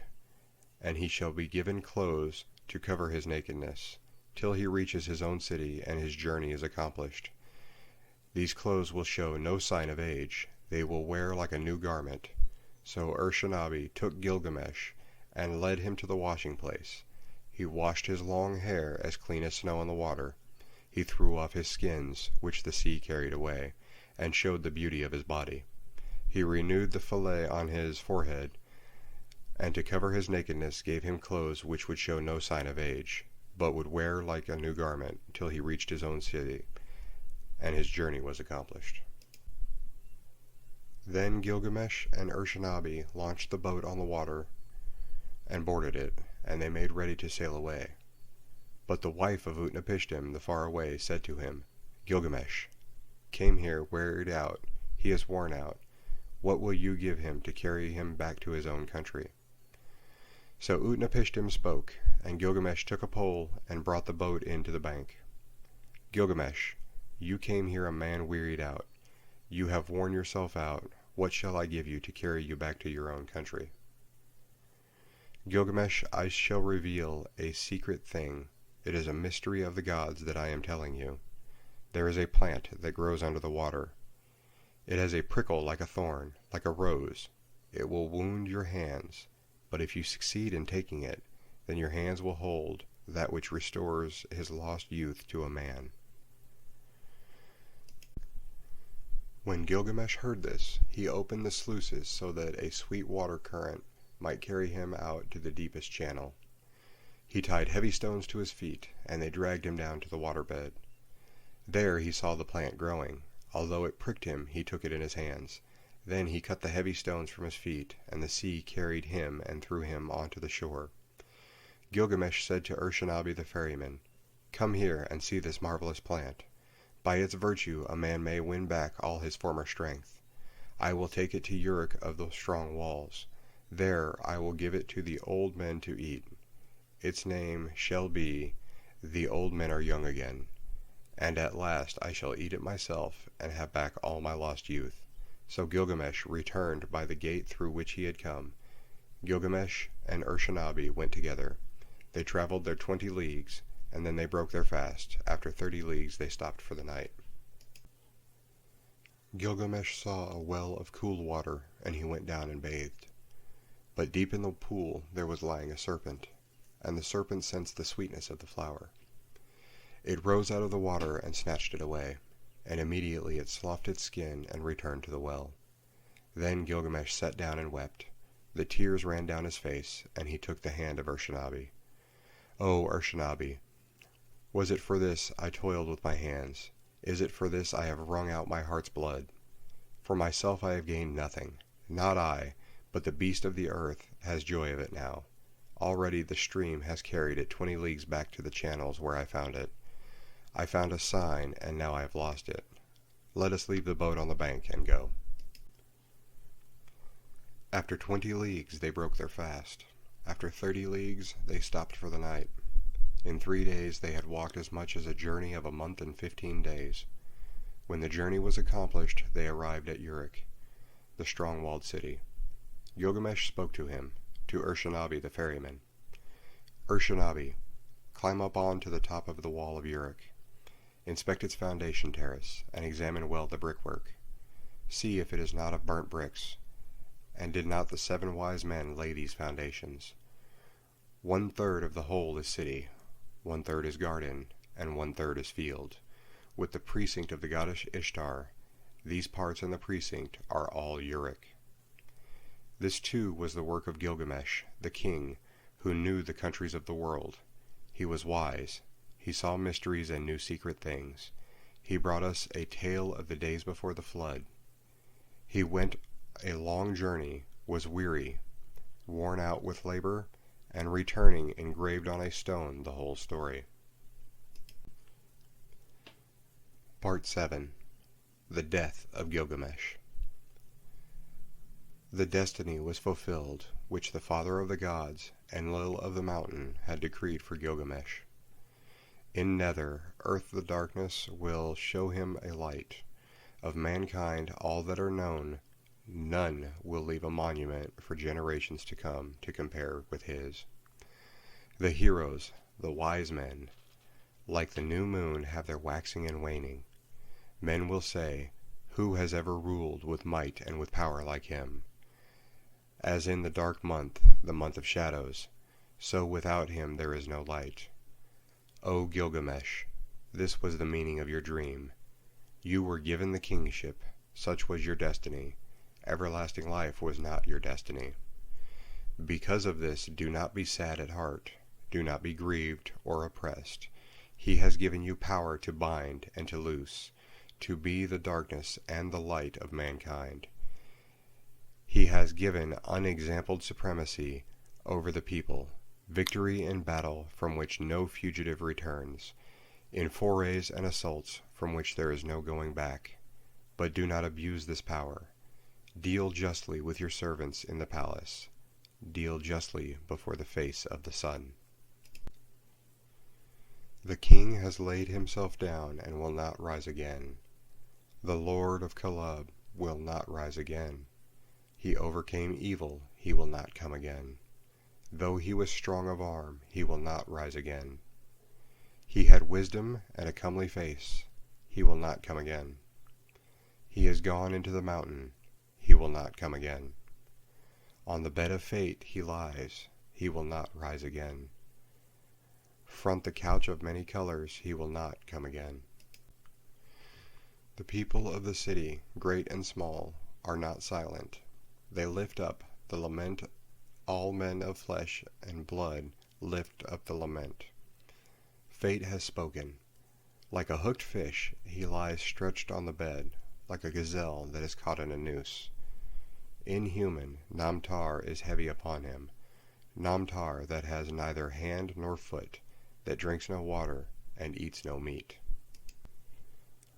and he shall be given clothes to cover his nakedness, till he reaches his own city, and his journey is accomplished. These clothes will show no sign of age, they will wear like a new garment. So Urshanabi took Gilgamesh, and led him to the washing place. He washed his long hair as clean as snow in the water. He threw off his skins, which the sea carried away, and showed the beauty of his body. He renewed the fillet on his forehead, and to cover his nakedness gave him clothes which would show no sign of age, but would wear like a new garment, till he reached his own city, and his journey was accomplished. Then Gilgamesh and Urshanabi launched the boat on the water, and boarded it, and they made ready to sail away. But the wife of Utnapishtim the faraway said to him, Gilgamesh came here wearied out, he is worn out. What will you give him to carry him back to his own country? So Utnapishtim spoke, and Gilgamesh took a pole and brought the boat in to the bank. Gilgamesh, you came here a man wearied out. You have worn yourself out. What shall I give you to carry you back to your own country? Gilgamesh, I shall reveal a secret thing. It is a mystery of the gods that I am telling you. There is a plant that grows under the water. It has a prickle like a thorn, like a rose. It will wound your hands, but if you succeed in taking it, then your hands will hold that which restores his lost youth to a man. When Gilgamesh heard this, he opened the sluices so that a sweet water current might carry him out to the deepest channel. He tied heavy stones to his feet, and they dragged him down to the waterbed. There he saw the plant growing. Although it pricked him, he took it in his hands. Then he cut the heavy stones from his feet, and the sea carried him and threw him onto the shore. Gilgamesh said to Urshanabi the ferryman, Come here and see this marvelous plant. By its virtue a man may win back all his former strength. I will take it to Uruk of the strong walls. There I will give it to the old men to eat. Its name shall be, The Old Men Are Young Again. And at last I shall eat it myself, and have back all my lost youth. So Gilgamesh returned by the gate through which he had come. Gilgamesh and Urshanabi went together. They traveled their 20 leagues, and then they broke their fast. After 30 leagues they stopped for the night. Gilgamesh saw a well of cool water, and he went down and bathed. But deep in the pool there was lying a serpent, and the serpent sensed the sweetness of the flower. It rose out of the water and snatched it away, and immediately it sloughed its skin and returned to the well. Then Gilgamesh sat down and wept. The tears ran down his face, and he took the hand of Urshanabi. O Urshanabi, was it for this I toiled with my hands? Is it for this I have wrung out my heart's blood? For myself I have gained nothing, not I, but the beast of the earth has joy of it now. Already the stream has carried it 20 leagues back to the channels where I found it. I found a sign, and now I have lost it. Let us leave the boat on the bank and go. After 20 leagues they broke their fast. After 30 leagues they stopped for the night. In 3 days they had walked as much as a journey of a month and 15 days. When the journey was accomplished, they arrived at Uruk, the strong-walled city. Gilgamesh spoke to him, to Urshanabi the ferryman. Urshanabi, climb up on to the top of the wall of Uruk. Inspect its foundation terrace, and examine well the brickwork. See if it is not of burnt bricks. And did not the 7 wise men lay these foundations? 1/3 of the whole is city, 1/3 is garden, and 1/3 is field, with the precinct of the goddess Ishtar. These parts in the precinct are all Uruk. This too was the work of Gilgamesh, the king, who knew the countries of the world. He was wise. He saw mysteries and knew secret things. He brought us a tale of the days before the flood. He went a long journey, was weary, worn out with labor, and returning engraved on a stone the whole story. Part 7. The Death of Gilgamesh. The destiny was fulfilled which the Father of the Gods, Enlil of the Mountain, had decreed for Gilgamesh. In nether earth the darkness will show him a light. Of mankind all that are known, none will leave a monument for generations to come to compare with his. The heroes, the wise men, like the new moon, have their waxing and waning. Men will say, who has ever ruled with might and with power like him? As in the dark month, the month of shadows, so without him there is no light. O Gilgamesh, this was the meaning of your dream. You were given the kingship, such was your destiny. Everlasting life was not your destiny. Because of this, do not be sad at heart, do not be grieved or oppressed. He has given you power to bind and to loose, to be the darkness and the light of mankind. He has given unexampled supremacy over the people, victory in battle from which no fugitive returns, in forays and assaults from which there is no going back. But do not abuse this power. Deal justly with your servants in the palace. Deal justly before the face of the sun. The king has laid himself down and will not rise again. The Lord of Kalub will not rise again. He overcame evil, he will not come again. Though he was strong of arm, he will not rise again. He had wisdom and a comely face, he will not come again. He is gone into the mountain, he will not come again. On the bed of fate he lies, he will not rise again. Front the couch of many colors, he will not come again. The people of the city, great and small, are not silent. They lift up the lament. All men of flesh and blood lift up the lament. Fate has spoken. Like a hooked fish, he lies stretched on the bed, like a gazelle that is caught in a noose. Inhuman, Namtar is heavy upon him, Namtar that has neither hand nor foot, that drinks no water and eats no meat.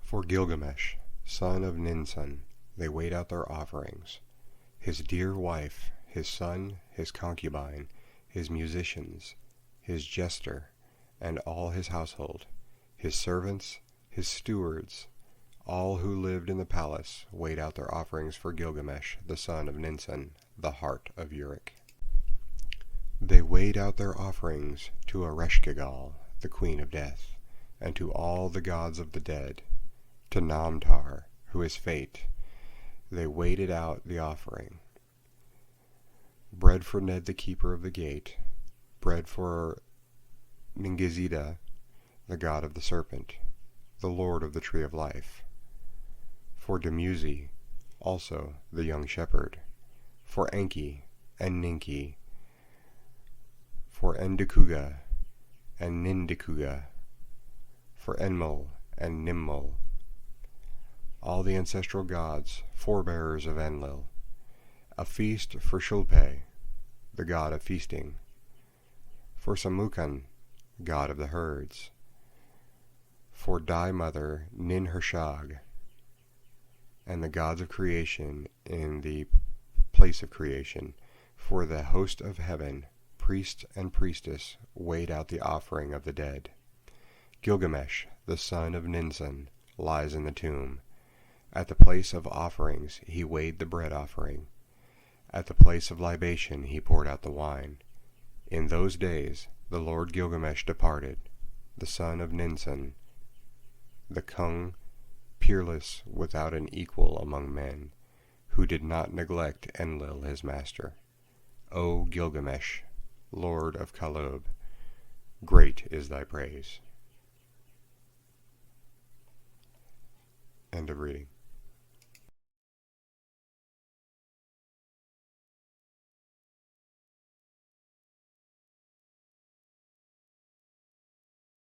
For Gilgamesh, son of Ninsun, they weighed out their offerings. His dear wife, his son, his concubine, his musicians, his jester, and all his household, his servants, his stewards, all who lived in the palace, weighed out their offerings for Gilgamesh, the son of Ninsun, the heart of Uruk. They weighed out their offerings to Ereshkigal, the queen of death, and to all the gods of the dead, to Namtar, who is fate. They weighed out the offering. Bread for Ned, the keeper of the gate, bread for Ningizida, the god of the serpent, the lord of the tree of life, for Dumuzi, also the young shepherd, for Enki and Ninki, for Endikuga and Nindikuga, for Enmul and Nimmul, all the ancestral gods, forebearers of Enlil, a feast for Shulpe, the god of feasting, for Samukan, god of the herds, for Dai-mother Ninhershag, and the gods of creation in the place of creation, for the host of heaven, priest and priestess, weighed out the offering of the dead. Gilgamesh, the son of Ninsun, lies in the tomb. At the place of offerings he weighed the bread offering. At the place of libation he poured out the wine. In those days the Lord Gilgamesh departed, the son of Ninsun, the Kung, peerless, without an equal among men, who did not neglect Enlil his master. O Gilgamesh, Lord of Kalub, great is thy praise. End of reading.